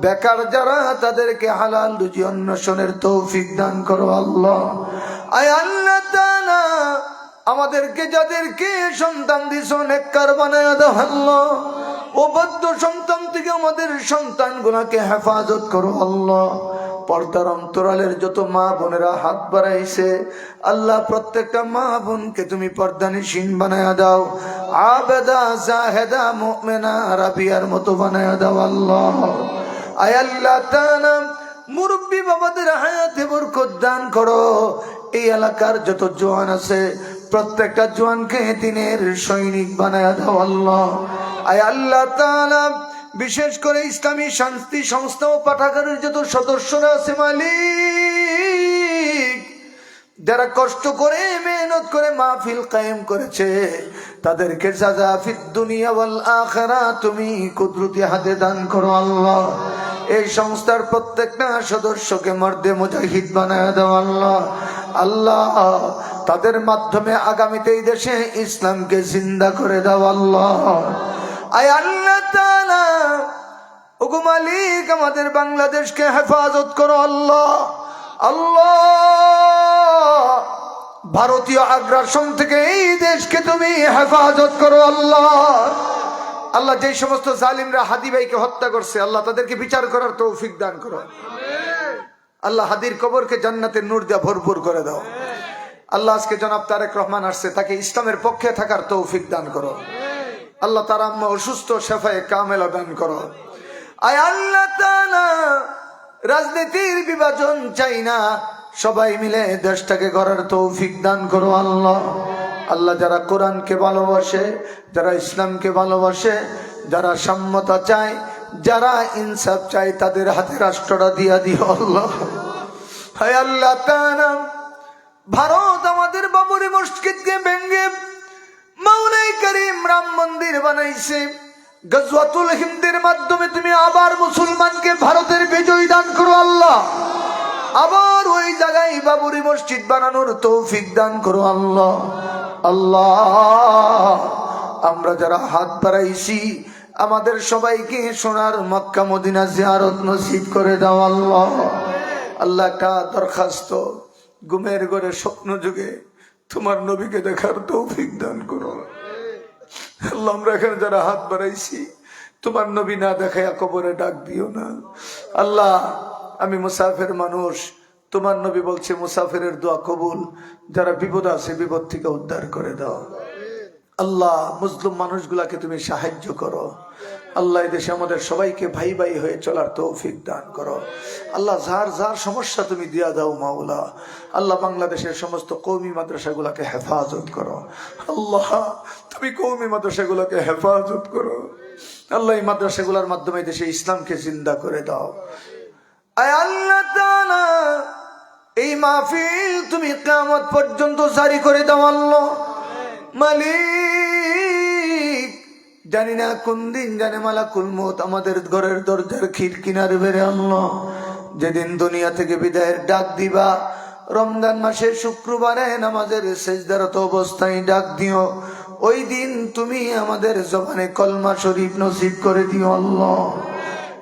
বেকার যারা তাদেরকে হালাল রুজি অন্বেষণের তৌফিক দান করো আল্লাহ। আয় আল্লাহ তাআলা, আমাদেরকে যাদেরকে সন্তান দিছো নেককার বানায় দাও আল্লাহ। অবাধ্য সন্তান থেকে আমাদের সন্তান গুলাকে হেফাজত করো আল্লাহ। পর্দার অন্তরালের যত মা বোনেরা হাত বাড়াইছে আল্লাহ, প্রত্যেকটা মা বোনকে তুমি পর্দানিশীন বানায়া দাও। আবেদা জাহেদা মুমিনা রাবিয়ার মতো বানায়া দাও আল্লাহ। আয় আল্লাহ তাআলা, মুরব্বী বাবাদের হায়াতে বরকত দান করো। এই এলাকার যত জওয়ান আছে প্রত্যেকটা জওয়ানকে দিনের সৈনিক বানায়া দাও আল্লাহ। আয় আল্লাহ তাআলা, বিশেষ করে ইসলামী শান্তি সংস্থা ও পাঠাগারের যত সদস্যরা আছে মালিক, যারা কষ্ট করে মেহনত করে মাহফিল কায়েম করেছে তাদেরকে সাজা ফিদ দুনিয়া ওয়াল আখিরা তুমি কুদরতি হাতে দান করো আল্লাহ। এই সংস্থার প্রত্যেকটা সদস্যকে মর্দে মুজাহিদ বানায় দাও আল্লাহ। আল্লাহ, তাদের মাধ্যমে আগামীতে এই দেশে ইসলামকে জিন্দা করে দাও আল্লাহ। আয় আল্লাহ তাআলা, ওগো মালিক, আমাদের বাংলাদেশকে হেফাজত করো আল্লাহ। আল্লাহ, ভারতীয় আগ্রাসন থেকে এই দেশকে তুমি হেফাজত করো আল্লাহ। আল্লাহ, যে সমস্ত জালিমরা হাদি ভাইকে হত্যা করছে আল্লাহ তাদেরকে বিচার করার তৌফিক দান করো আল্লাহ। হাদির কবরকে জান্নাতের নূর দিয়ে ভরপুর করে দাও আল্লাহ। আজকে জনাব তারেক রহমান আসছে, তাকে ইসলামের পক্ষে থাকার তৌফিক দান করো আল্লাহ। তার আম্মা অসুস্থ, শিফায়ে কামেলা দান করো। আয় আল্লাহ তাআলা, রাজনীতির বিভাজন চাই না, সবাই মিলে দেশটাকে গড়ার তৌফিক দান করো আল্লাহ। আল্লাহ, যারা কোরআনকে ভালোবাসে, যারা ইসলামকে ভালোবাসে, যারা সাম্যতা চায়, যারা ইনসাফ চায়, তাদের হাতে রাষ্ট্রটা দিয়া দিও আল্লাহ। হায় আল্লাহ তাআলা, ভারত আমাদের বাবরি মসজিদকে ভেঙে মাওলাই কারীম রাম মন্দির বানাইছে। গজওয়াতুল হিন্দের মাধ্যমে তুমি আবার মুসলমানকে ভারতের বিজয় দান করো আল্লাহ। আবার ওই জায়গায় বাবরি মসজিদ বানানোর তৌফিক দান করো আল্লাহ। আল্লাহ, আমরা যারা হাত বাড়াইছি আমাদের সবাইকে সোনার মক্কা মদিনা জিয়ারত নসিব করে দাও আল্লাহ। আল্লাহ, একটা দরখাস্ত, ঘুমের ঘরে স্বপ্ন যুগে তোমার নবীকে দেখার তৌফিক দান করো আল্লাহ। আমরা এখানে যারা হাত বাড়াইছি তোমার নবী না দেখায়া কবরে ডাক দিও না আল্লাহ। আমি মুসাফির মানুষ, তোমার নবী বলছে মুসাফিরের দোয়া কবুল। যারা বিপদ আছে বিপদ থেকে উদ্ধার করে দাও আল্লাহ মুসলিম মানুষগুলাকে তুমি সাহায্য করো। আল্লাহ এই দেশে আমাদের সবাইকে ভাই ভাই হয়ে চলার তৌফিক দান করো। আল্লাহ যার যার সমস্যা তুমি দিয়া দাও মাওলা। আল্লাহ বাংলাদেশের সমস্ত কওমি মাদ্রাসাগুলোকে হেফাজত করো। আল্লাহ তুমি কওমি মাদ্রাসাগুলোকে হেফাজত করো। আল্লাহ এই মাদ্রাসাগুলোর মাধ্যমে দেশে ইসলামকে জিন্দা করে দাও। আয় আল্লাহ তাআলা এই মাহফিল তুমি কিয়ামত পর্যন্ত জারি করে দাও আল্লাহ। মালিক জানি না কোন দিন জানে মালাকুল মউত আমাদের ঘরের দরজার খিড়কিনার বেড়ে আনলো। যেদিন দুনিয়া থেকে বিদায়ের ডাক দিবা, রমজান মাসের শুক্রবারে নামাজের সেজদারত অবস্থায় ডাক দিও। ওই দিন তুমি আমাদের জবানে কলমা শরীফ নসিব করে দিও আল্লাহ।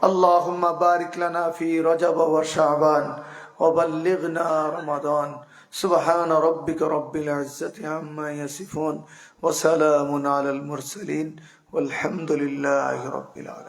আল্লাহুম্মা বারিক লানা ফি রজব ওয়া শাবান ওয়া বাল্লিগনা রমাদান। সুবহান রাব্বিকা রাব্বিল ইজ্জাতি আম্মা ইয়াসিফুন ওয়া সালামুন আলাল মুরসালিন والحمد لله رب العالمين।